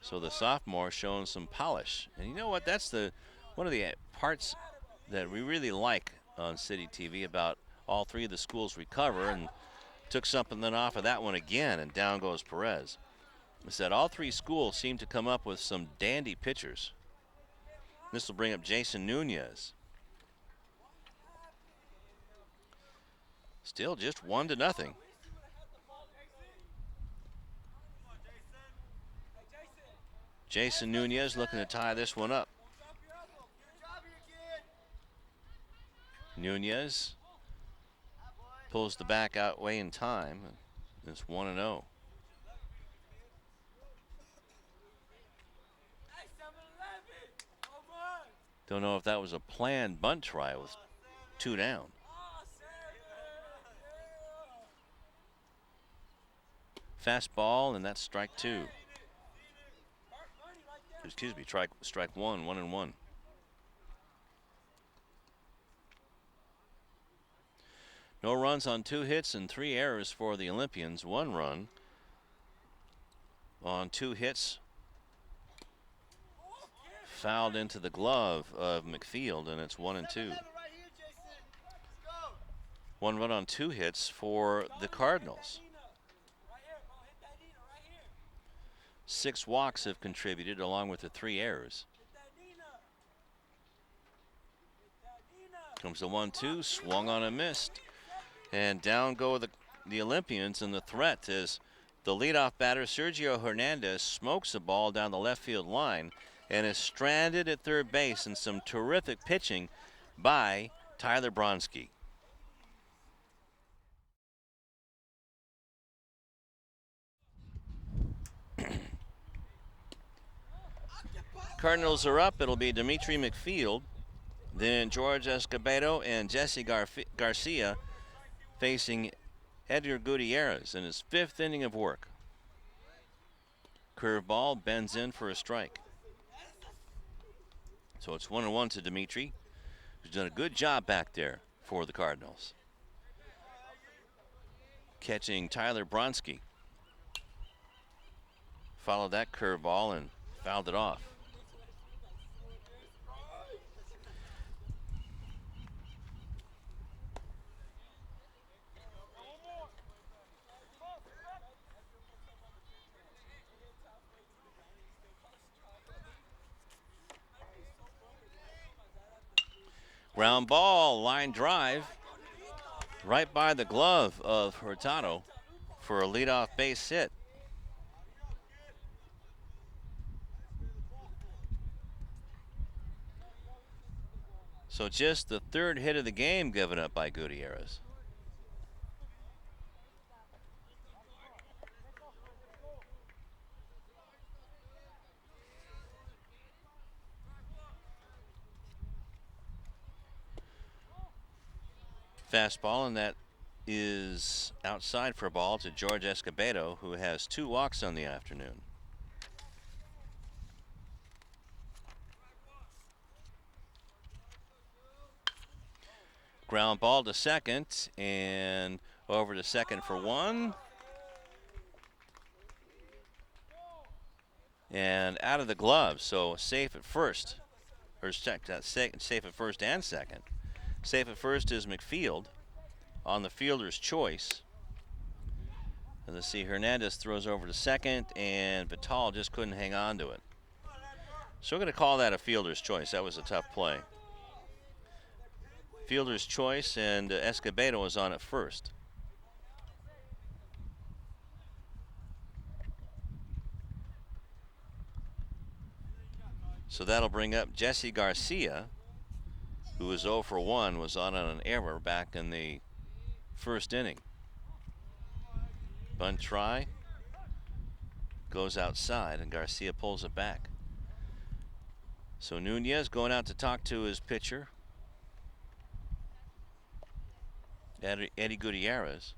So the sophomore showing some polish. And you know what, that's one of the parts that we really like on City TV about all 3 of the schools recover, and took something then off of that one again, and down goes Perez. Is that all 3 schools seem to come up with some dandy pitchers. This will bring up Jason Nunez. Still just 1-0. Jason Nunez looking to tie this one up. Nunez pulls the back out way in time. It's 1-0. Don't know if that was a planned bunt try with 2 down. Fastball, and that's strike 2. Excuse me, strike 1, 1-1. No runs on 2 hits and 3 errors for the Olympians. 1 run on 2 hits. Fouled into the glove of McField, and it's 1-2. 1 run on 2 hits for the Cardinals. 6 walks have contributed along with the 3 errors. Comes the 1-2, swung on and missed. And down go the Olympians, and the threat is the leadoff batter, Sergio Hernandez, smokes the ball down the left field line and is stranded at third base, and some terrific pitching by Tyler Bronski. Cardinals are up. It'll be Dimitri McField, then George Escobedo and Jesse Garcia facing Edgar Gutierrez in his 5th inning of work. Curveball bends in for a strike. So it's 1-1 to Dimitri, who's done a good job back there for the Cardinals. Catching Tyler Bronski. Followed that curveball and fouled it off. Ground ball, line drive, right by the glove of Hurtado for a leadoff base hit. So just the third hit of the game given up by Gutierrez. Fastball, and that is outside for a ball to George Escobedo, who has 2 walks on the afternoon. Ground ball to second, and over to second for 1. And out of the glove, so safe at first. Or safe at first and second. Safe at first is McField on the fielder's choice. And let's see, Hernandez throws over to second, and Vital just couldn't hang on to it. So we're going to call that a fielder's choice. That was a tough play. Fielder's choice, and Escobedo was on at first. So that'll bring up Jesse Garcia, who was 0 for 1, was on an error back in the first inning. Bunt try, goes outside, and Garcia pulls it back. So Nunez going out to talk to his pitcher, Edgar Gutierrez.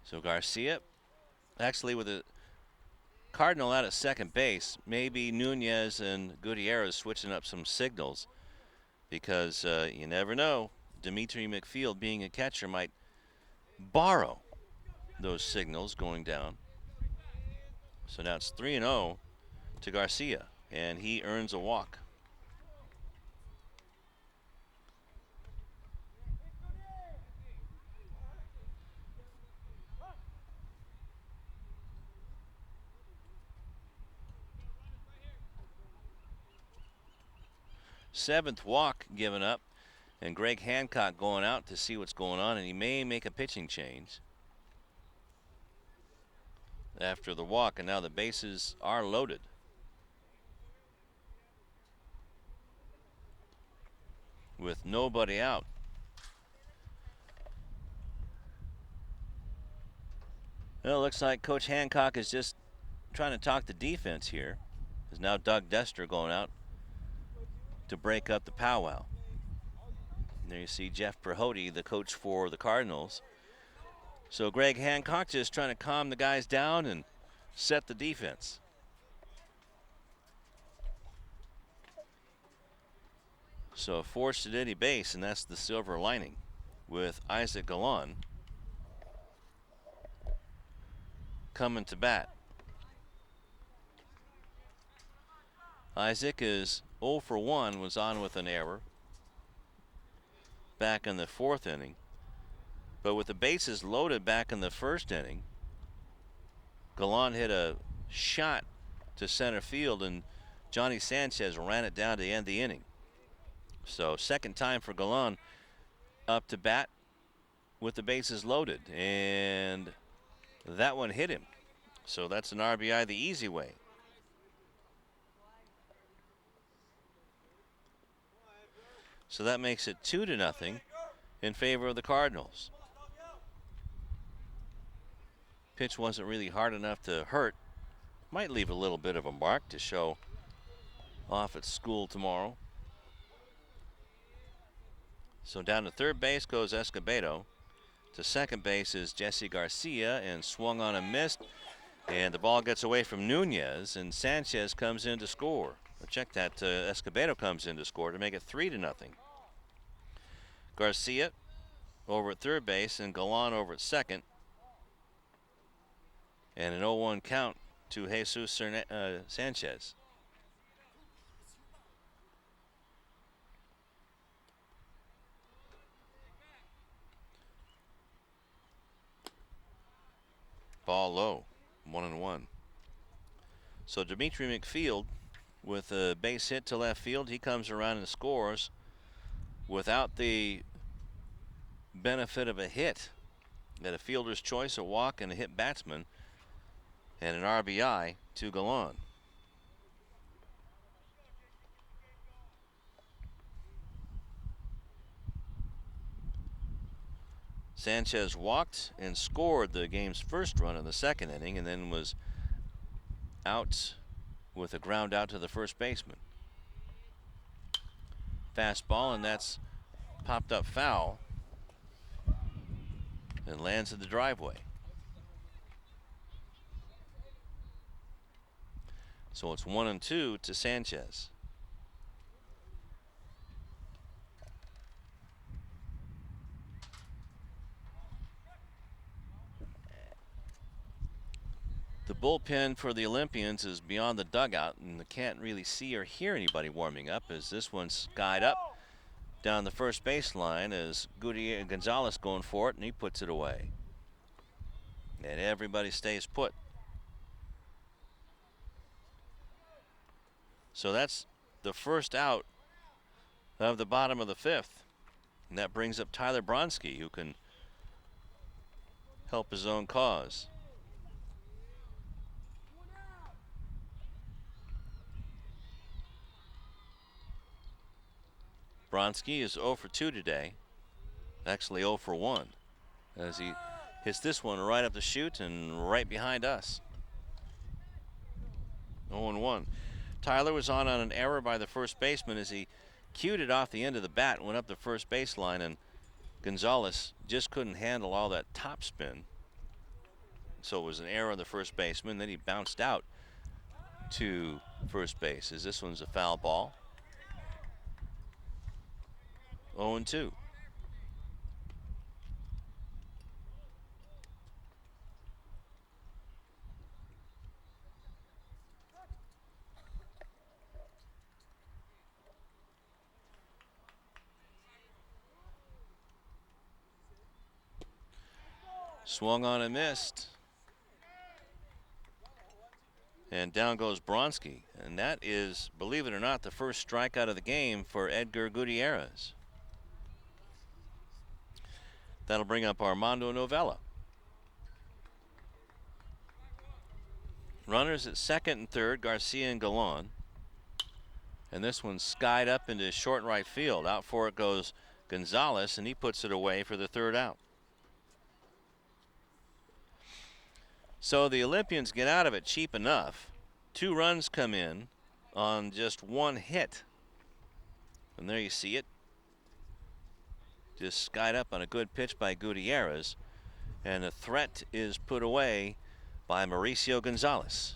So Garcia, actually with a Cardinal out at second base, maybe Nunez and Gutierrez switching up some signals, because you never know. Dimitri McField, being a catcher, might borrow those signals going down. So now it's 3-0 to Garcia, and he earns a walk. Seventh walk given up, and Greg Hancock going out to see what's going on, and he may make a pitching change after the walk, and now the bases are loaded. With nobody out. Well, it looks like Coach Hancock is just trying to talk the defense here. There's now Doug Dester going out to break up the powwow. And there you see Jeff Prahody, the coach for the Cardinals. So Greg Hancock just trying to calm the guys down and set the defense. So forced at any base, and that's the silver lining with Isaac Gallan coming to bat. Isaac is 0 for 1, was on with an error back in the 4th inning. But with the bases loaded back in the 1st inning, Gallan hit a shot to center field, and Johnny Sanchez ran it down to end the inning. So second time for Gallan up to bat with the bases loaded, and that one hit him. So that's an RBI the easy way. So that makes it 2-0 in favor of the Cardinals. Pitch wasn't really hard enough to hurt. Might leave a little bit of a mark to show off at school tomorrow. So down to third base goes Escobedo. To second base is Jesse Garcia, and swung on and missed. And the ball gets away from Nunez, and Sanchez comes in to score. Check that, Escobedo comes in to score to make it 3-0. Garcia over at third base, and Gallan over at second. And an 0-1 count to Jesus Sanchez. Ball low, 1-1. So Dimitri McField with a base hit to left field. He comes around and scores without the benefit of a hit. At a fielder's choice, a walk, and a hit batsman, and an RBI to go on. Sanchez walked and scored the game's first run in the second inning, and then was out with a ground out to the first baseman. Fastball, and that's popped up foul and lands in the driveway. So it's 1-2 to Sanchez. The bullpen for the Olympians is beyond the dugout, and they can't really see or hear anybody warming up, as this one's skied up down the first baseline as Gonzalez going for it, and he puts it away. And everybody stays put. So that's the first out of the bottom of the fifth. And that brings up Tyler Bronski, who can help his own cause. Bronski is 0 for 2 today. Actually 0 for 1, as he hits this one right up the chute and right behind us. 0-1. Tyler was on an error by the first baseman as he cued it off the end of the bat, went up the first baseline, and Gonzalez just couldn't handle all that top spin. So it was an error on the first baseman. Then he bounced out to first base, as this one's a foul ball. 0-2. Swung on and missed. And down goes Bronski. And that is, believe it or not, the first strikeout of the game for Edgar Gutierrez. That'll bring up Armando Novella. Runners at second and third, Garcia and Galan. And this one's skied up into short right field. Out for it goes Gonzalez, and he puts it away for the third out. So the Olympians get out of it cheap enough. 2 runs come in on just 1 hit. And there you see it. Just skied up on a good pitch by Gutierrez. And the threat is put away by Mauricio Gonzalez.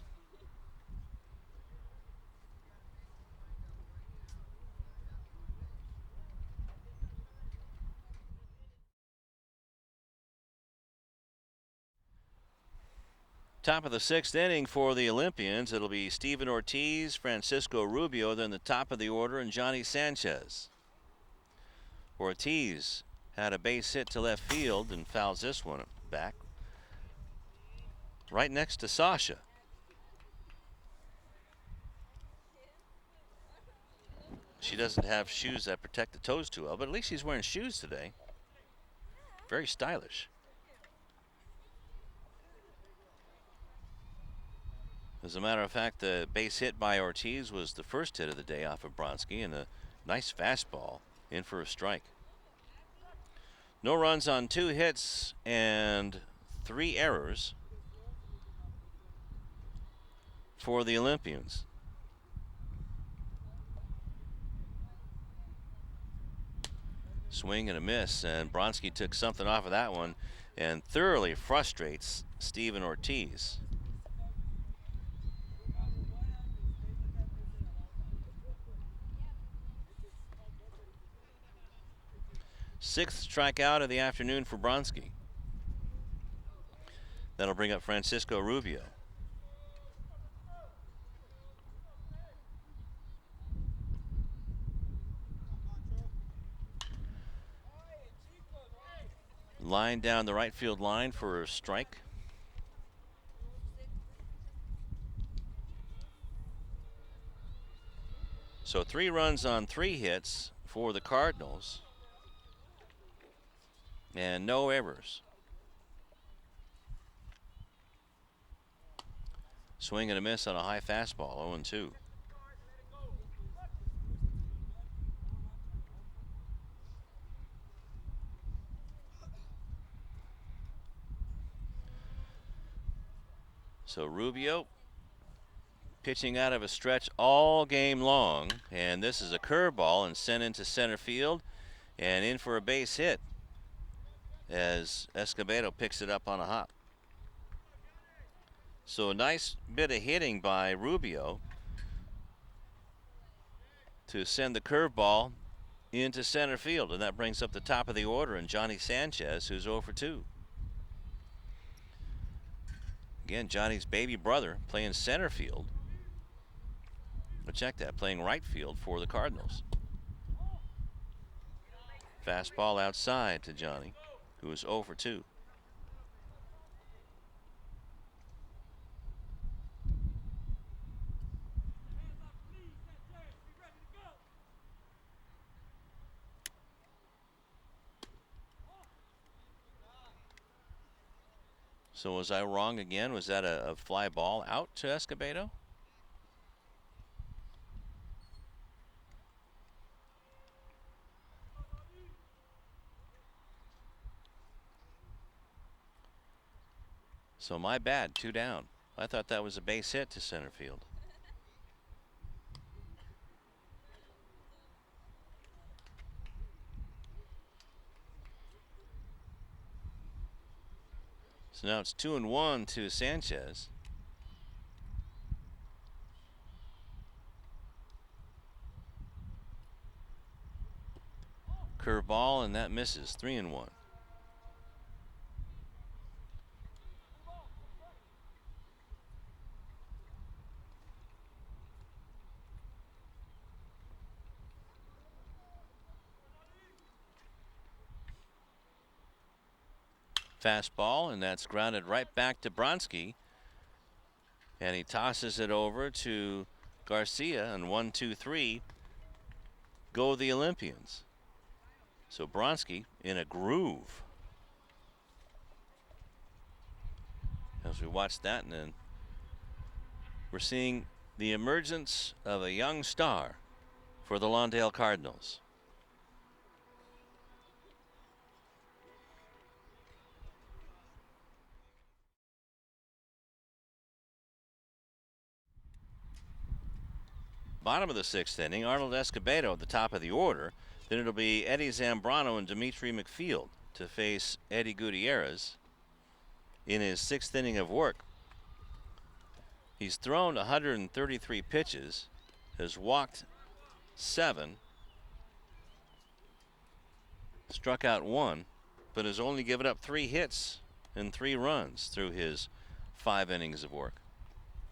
Top of the 6th inning for the Olympians. It'll be Steven Ortiz, Francisco Rubio, then the top of the order, and Johnny Sanchez. Ortiz had a base hit to left field and fouls this one back right next to Sasha. She doesn't have shoes that protect the toes too well, but at least she's wearing shoes today. Very stylish. As a matter of fact, the base hit by Ortiz was the first hit of the day off of Bronski, and a nice fastball in for a strike. No runs on 2 hits and 3 errors for the Olympians. Swing and a miss, and Bronski took something off of that one and thoroughly frustrates Steven Ortiz. Sixth strikeout of the afternoon for Bronski. That'll bring up Francisco Rubio. Line down the right field line for a strike. So 3 runs on 3 hits for the Cardinals and no errors. Swing and a miss on a high fastball, 0-2. So Rubio pitching out of a stretch all game long, and this is a curveball and sent into center field and in for a base hit as Escobedo picks it up on a hop. So a nice bit of hitting by Rubio to send the curveball into center field, and that brings up the top of the order and Johnny Sanchez, who's 0 for 2. Again, Johnny's baby brother playing center field. But check that, playing right field for the Cardinals. Fastball outside to Johnny, who is 0 for 2. So was I wrong again? Was that a fly ball out to Escobedo? So my bad, 2 down. I thought that was a base hit to center field. So now it's 2-1 to Sanchez. Curveball, and that misses. 3-1. Fastball, and that's grounded right back to Bronski. And he tosses it over to Garcia, and 1-2-3 go the Olympians. So Bronski in a groove. As we watch that, and then we're seeing the emergence of a young star for the Lawndale Cardinals. Bottom of the 6th inning, Arnold Escobedo at the top of the order. Then it'll be Eddie Zambrano and Dimitri McField to face Edgar Gutierrez in his 6th inning of work. He's thrown 133 pitches, has walked 7, struck out 1, but has only given up 3 hits and 3 runs through his 5 innings of work.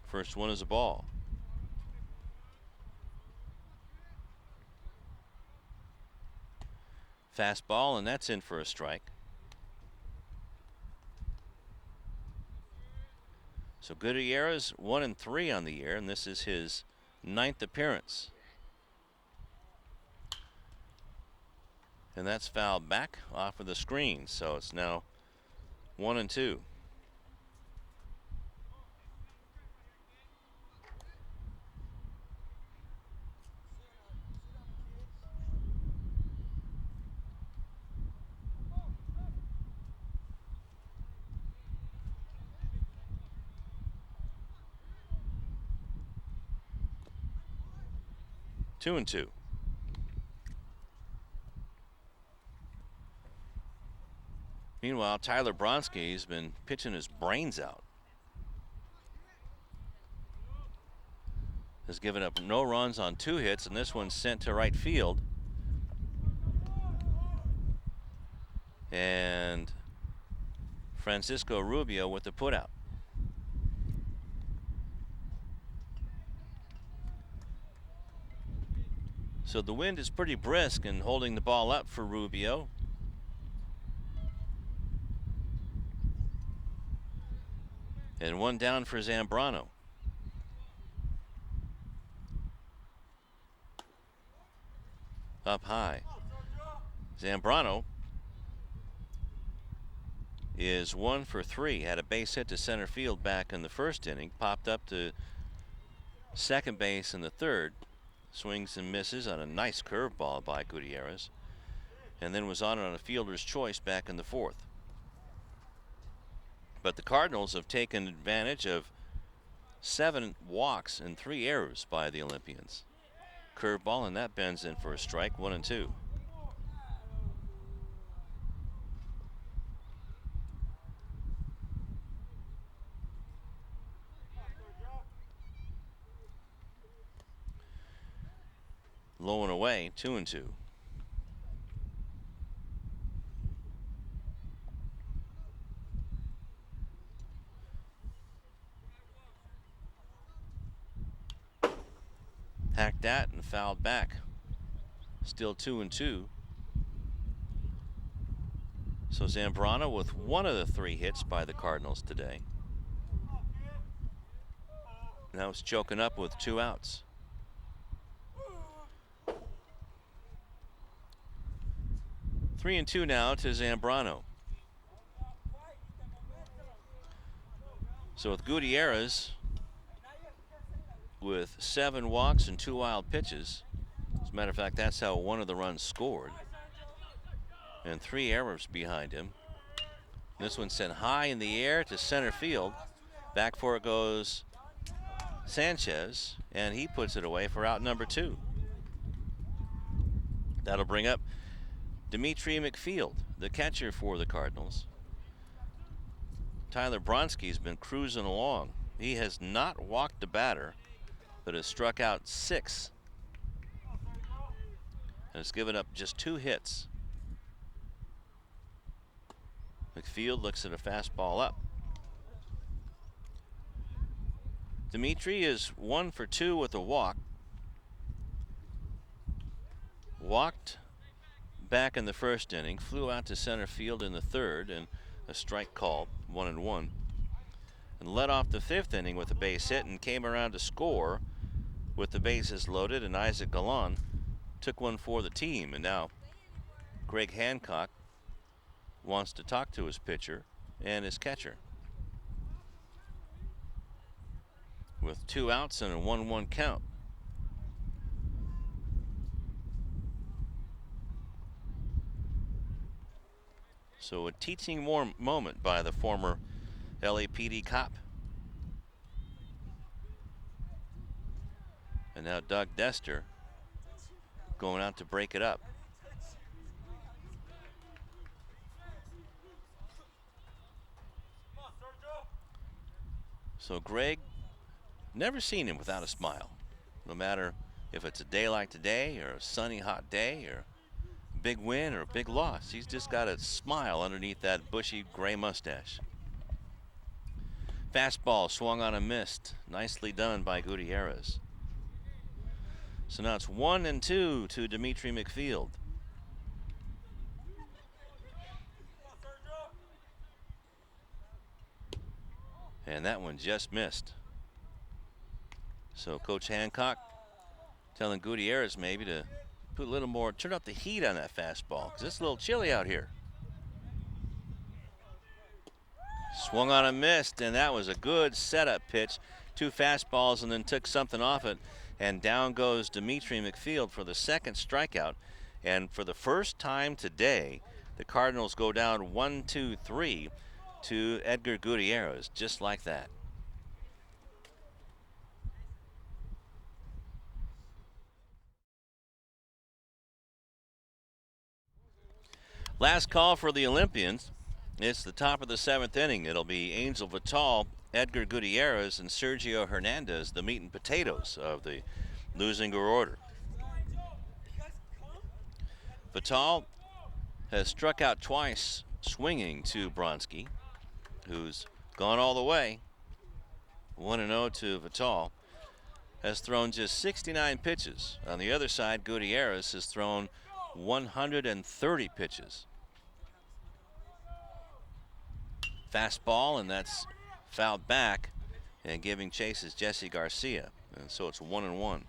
First one is a ball. Fastball, and that's in for a strike. So Gutierrez 1-3 on the year, and this is his 9th appearance. And that's fouled back off of the screen, so it's now 1-2. Two and two. Meanwhile, Tyler Bronski's been pitching his brains out. Has given up no runs on 2 hits, and this one's sent to right field. And Francisco Rubio with the putout. So the wind is pretty brisk and holding the ball up for Rubio. And 1 down for Zambrano. up high. Zambrano is 1 for 3. Had a base hit to center field back in the first inning. Popped up to second base in the third. Swings and misses on a nice curveball by Gutierrez. And then was on a fielder's choice back in the fourth. But the Cardinals have taken advantage of 7 walks and 3 errors by the Olympians. Curveball, and that bends in for a strike, 1-2. Low and away, 2-2. Hacked that and fouled back. Still 2-2. So Zambrano with 1 of the 3 hits by the Cardinals today. Now it's choking up with 2 outs. Three and 2 now to Zambrano. So with Gutierrez with 7 walks and 2 wild pitches. As a matter of fact, that's how 1 of the runs scored. And 3 errors behind him. This one sent high in the air to center field. Back for it goes Sanchez, and he puts it away for out number 2. That'll bring up Dimitri McField, the catcher for the Cardinals. Tyler Bronski's been cruising along. He has not walked a batter, but has struck out 6 and has given up just 2 hits. McField looks at a fastball up. Dimitri is 1 for 2 with a walk. Walked back in the first inning, flew out to center field in the third, and a strike called, 1-1. And led off the 5th inning with a base hit and came around to score with the bases loaded, and Isaac Galan took one for the team. And now Greg Hancock wants to talk to his pitcher and his catcher. With 2 outs and a 1-1 count. So a teaching moment by the former LAPD cop. And now Doug Dester going out to break it up. So Greg, never seen him without a smile. No matter if it's a day like today or a sunny hot day or a big win or a big loss, he's just got a smile underneath that bushy gray mustache. Fastball swung on and missed. Nicely done by Gutierrez. So now it's 1-2 to Dimitri McField. And that one just missed. So Coach Hancock telling Gutierrez maybe to put a little more, turn up the heat on that fastball, because it's a little chilly out here. Swung on and missed, and that was a good setup pitch. 2 fastballs and then took something off it. And down goes Dimitri McField for the 2nd strikeout. And for the first time today, the Cardinals go down 1-2-3 to Edgar Gutierrez, just like that. Last call for the Olympians. It's the top of the 7th inning. It'll be Angel Vital, Edgar Gutierrez, and Sergio Hernandez, the meat and potatoes of the Leuzinger order. Vital has struck out twice swinging to Bronski, who's gone all the way. 1-0 to Vital. Has thrown just 69 pitches. On the other side, Gutierrez has thrown 130 pitches. Fastball, and that's fouled back, and giving chase is Jesse Garcia. And so it's 1-1.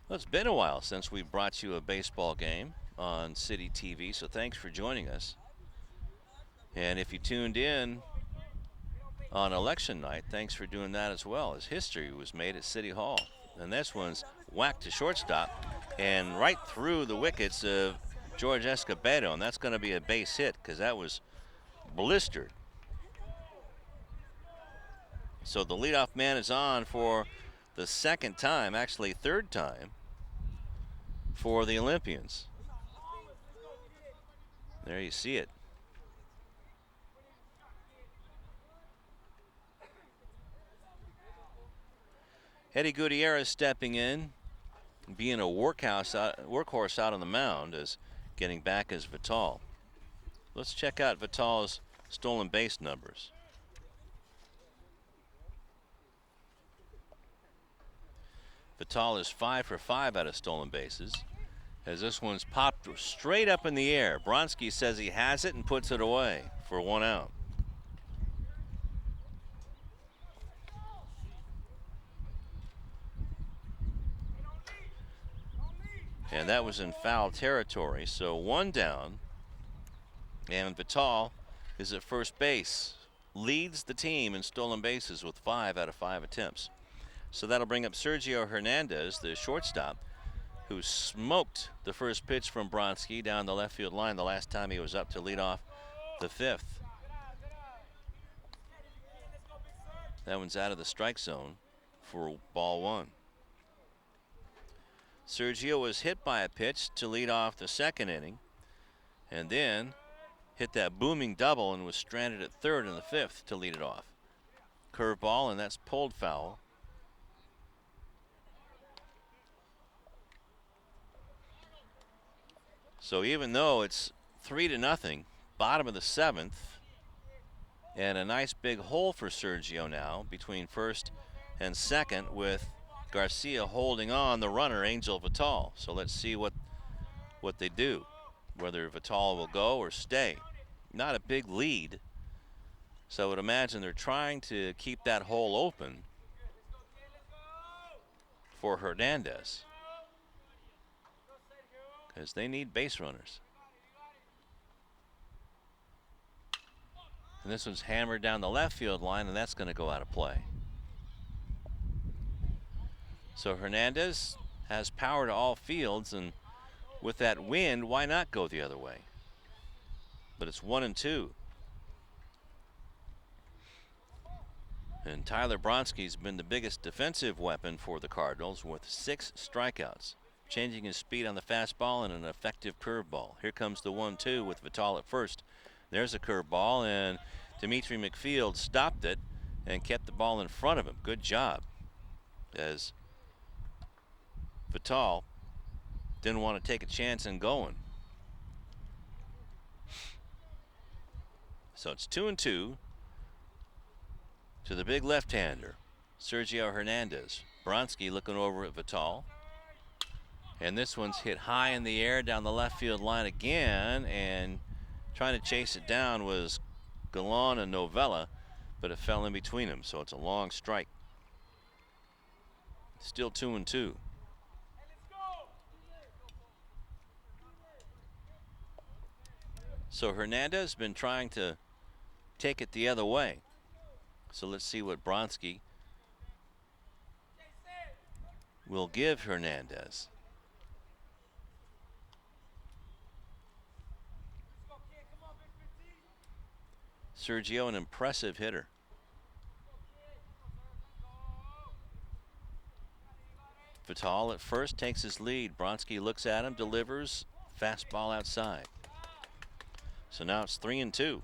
Well, it's been a while since we brought you a baseball game on City TV, so thanks for joining us. And if you tuned in on election night, thanks for doing that as well, as history was made at City Hall. And this one's whacked to shortstop and right through the wickets of George Escobedo, and that's going to be a base hit because that was blistered. So the leadoff man is on for the second time, actually third time, for the Olympians. There you see it. Edgar Gutierrez stepping in, being a workhorse out on the mound, as getting back as Vital. Let's check out Vital's stolen base numbers. Vital is 5 for 5 out of stolen bases, as this one's popped straight up in the air. Bronski says he has it and puts it away for 1 out. And that was in foul territory, so 1 down. And Vital is at first base, leads the team in stolen bases with 5 out of 5 attempts. So that'll bring up Sergio Hernandez, the shortstop, who smoked the first pitch from Bronski down the left field line the last time he was up to lead off the 5th. That one's out of the strike zone for ball 1. Sergio was hit by a pitch to lead off the 2nd inning, and then hit that booming double and was stranded at 3rd in the 5th to lead it off. Curveball, and that's pulled foul. So even though it's 3-0, bottom of the 7th, and a nice big hole for Sergio now between 1st and 2nd, with Garcia holding on the runner, Angel Vital. So let's see what they do, whether Vital will go or stay. Not a big lead, so I would imagine they're trying to keep that hole open for Hernandez, because they need base runners. And this one's hammered down the left field line, and that's going to go out of play. So Hernandez has power to all fields, and with that wind, why not go the other way? But it's 1-2. And Tyler Bronski's been the biggest defensive weapon for the Cardinals with 6 strikeouts, changing his speed on the fastball and an effective curveball. Here comes the 1-2 with Vital at first. There's a curveball, and Dimitri McField stopped it and kept the ball in front of him. Good job, as Vital didn't want to take a chance in going. So it's 2-2 to the big left-hander, Sergio Hernandez. Bronski looking over at Vital. And this one's hit high in the air down the left field line again, and trying to chase it down was Gallan and Novella, but it fell in between them, so it's a long strike. Still 2-2. So Hernandez has been trying to take it the other way. So let's see what Bronski will give Hernandez. Sergio, an impressive hitter. Vital at first takes his lead. Bronski looks at him, delivers, fastball outside. So now it's 3-2.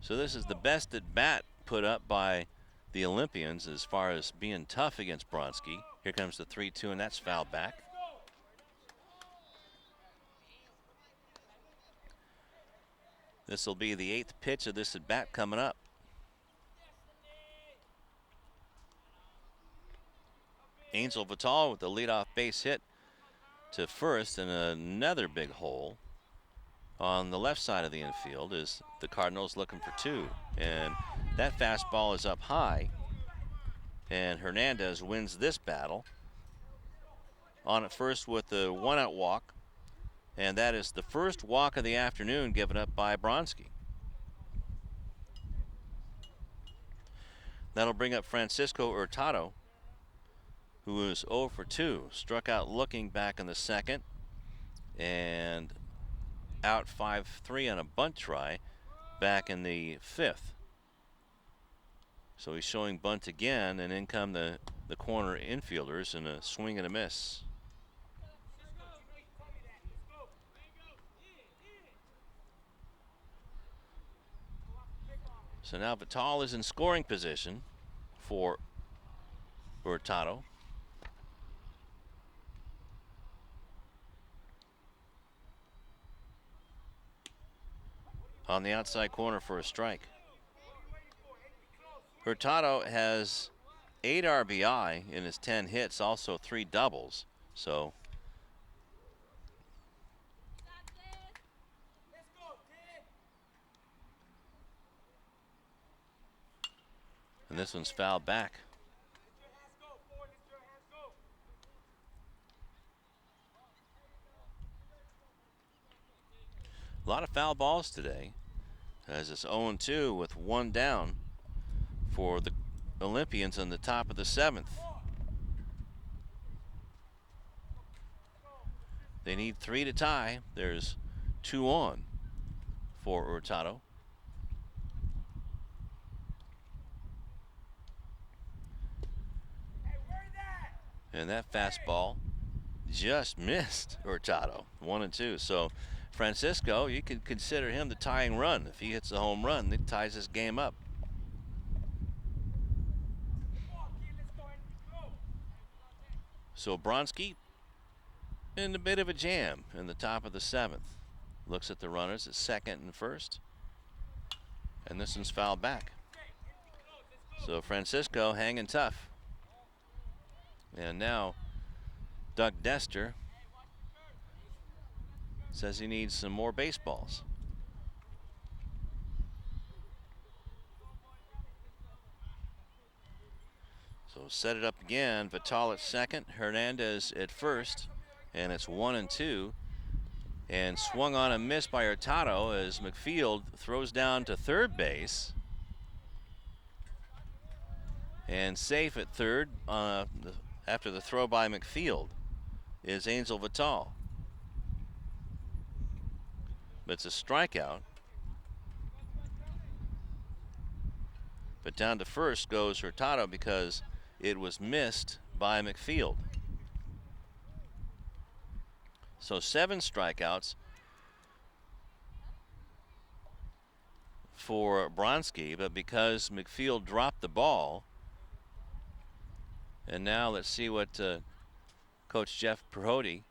So this is the best at bat put up by the Olympians as far as being tough against Bronski. Here comes the 3-2, and that's fouled back. This will be the 8th pitch of this at bat coming up. Angel Vital with the leadoff base hit to first, and another big hole on the left side of the infield is the Cardinals looking for 2. And That fastball is up high, and Hernandez wins this battle. On at first with the 1-out walk, and that is the first walk of the afternoon given up by Bronski. That'll bring up Francisco Hurtado, who is 0 for 2. Struck out looking back in the second, and out 5-3 on a bunt try back in the fifth. So he's showing bunt again, and in come the corner infielders in a swing and a miss. So now Vital is in scoring position for Hurtado. On the outside corner for a strike. Hurtado has 8 RBI in his 10 hits, also 3 doubles. So and this one's fouled back. A lot of foul balls today, as it's 0-2 with 1 down for the Olympians on the top of the 7th. They need 3 to tie. There's 2 on for Hurtado. And that fastball just missed Hurtado, 1-2. So Francisco, you could consider him the tying run. If he hits a home run, it ties this game up. So Bronski in a bit of a jam in the top of the 7th. Looks at the runners at second and first. And this one's fouled back. So Francisco hanging tough. And now Doug Dester says he needs some more baseballs. So set it up again. Vital at second, Hernandez at first, and it's 1-2. And swung on a miss by Hurtado as McField throws down to third base. And safe at third after the throw by McField is Angel Vital. But it's a strikeout. But down to first goes Hurtado because it was missed by McField. So 7 strikeouts for Bronski, but because McField dropped the ball. And now let's see what Coach Jeff Perhody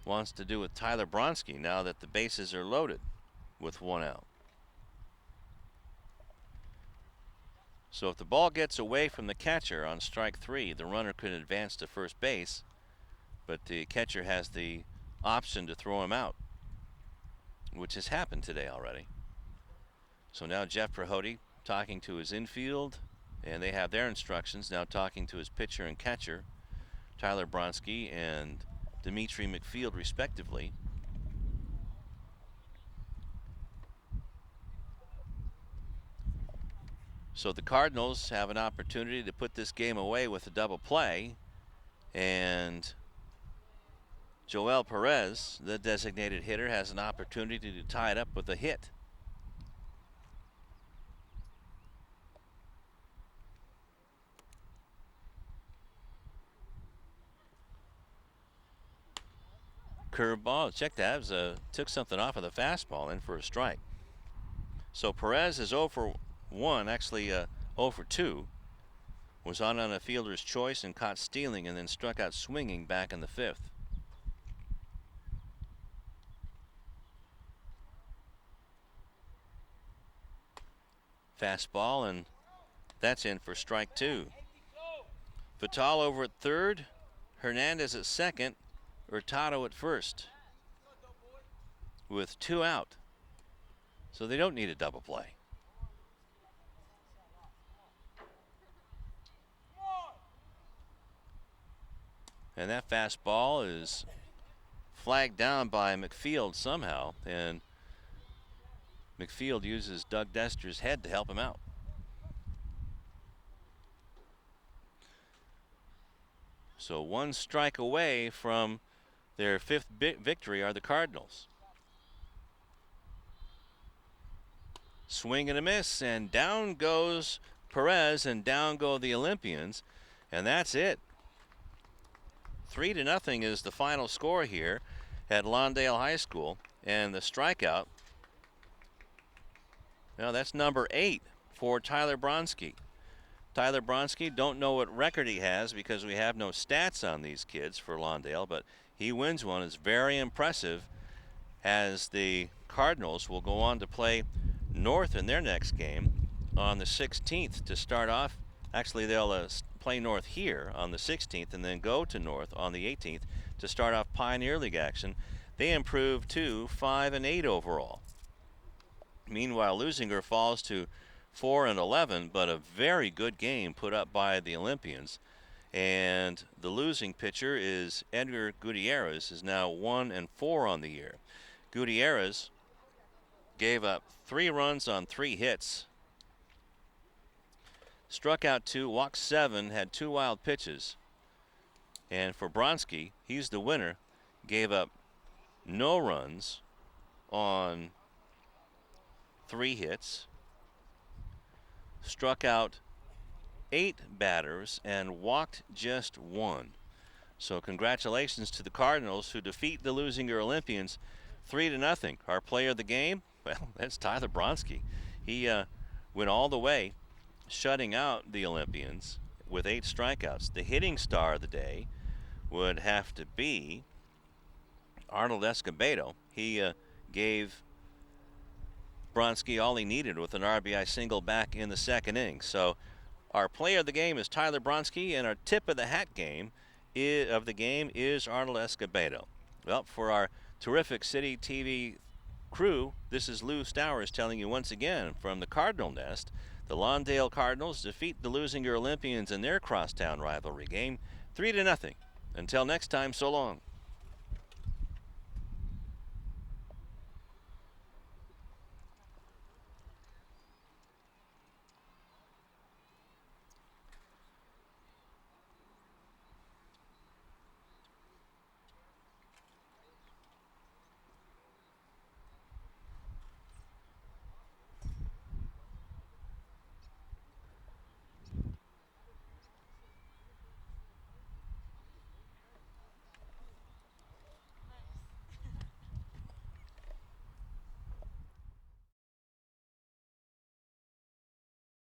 wants to do with Tyler Bronski now that the bases are loaded with 1 out. So if the ball gets away from the catcher on strike 3, the runner could advance to first base, but the catcher has the option to throw him out, which has happened today already. So now Jeff Perhody talking to his infield, and they have their instructions, now talking to his pitcher and catcher, Tyler Bronski and Dimitri McField, respectively. So the Cardinals have an opportunity to put this game away with a double play, and Joel Perez, the designated hitter, has an opportunity to tie it up with a hit. Curveball, check that, took something off of the fastball in for a strike. So Perez is 0 for 1, actually 0 for 2. Was on a fielder's choice and caught stealing, and then struck out swinging back in the 5th. Fastball, and that's in for strike 2. Vital over at third, Hernandez at second, Hurtado at first with 2 out. So they don't need a double play. And that fastball is flagged down by McField somehow, and McField uses Doug Dester's head to help him out. So one strike away from their 5th victory are the Cardinals. Swing and a miss, and down goes Perez, and down go the Olympians, and that's it. 3-0 is the final score here at Lawndale High School, and the strikeout, now that's number 8 for Tyler Bronski. Tyler Bronski, don't know what record he has because we have no stats on these kids for Lawndale, but he wins one. It's very impressive, as the Cardinals will go on to play North in their next game on the 16th to start off. Actually, they'll play North here on the 16th and then go to North on the 18th to start off Pioneer League action. They improved to 5-8 overall. Meanwhile, Leuzinger falls to 4-11, but a very good game put up by the Olympians. And the losing pitcher is Edgar Gutierrez, is now 1-4 on the year. Gutierrez gave up 3 runs on 3 hits, struck out 2, walked 7, had 2 wild pitches. And for Bronski, he's the winner, gave up no runs on 3 hits, struck out 8 batters, and walked just 1. So congratulations to the Cardinals, who defeat the Leuzinger Olympians 3-0. Our player of the game, well, that's Tyler Bronski. He went all the way, shutting out the Olympians with 8 strikeouts. The hitting star of the day would have to be Arnold Escobedo. He gave Bronski all he needed with an RBI single back in the 2nd inning. So our player of the game is Tyler Bronski, and our tip of the hat game is Arnold Escobedo. Well, for our terrific City TV crew, this is Lou Stowers telling you once again from the Cardinal Nest. The Lawndale Cardinals defeat the Leuzinger Olympians in their crosstown rivalry game 3-0. Until next time, so long.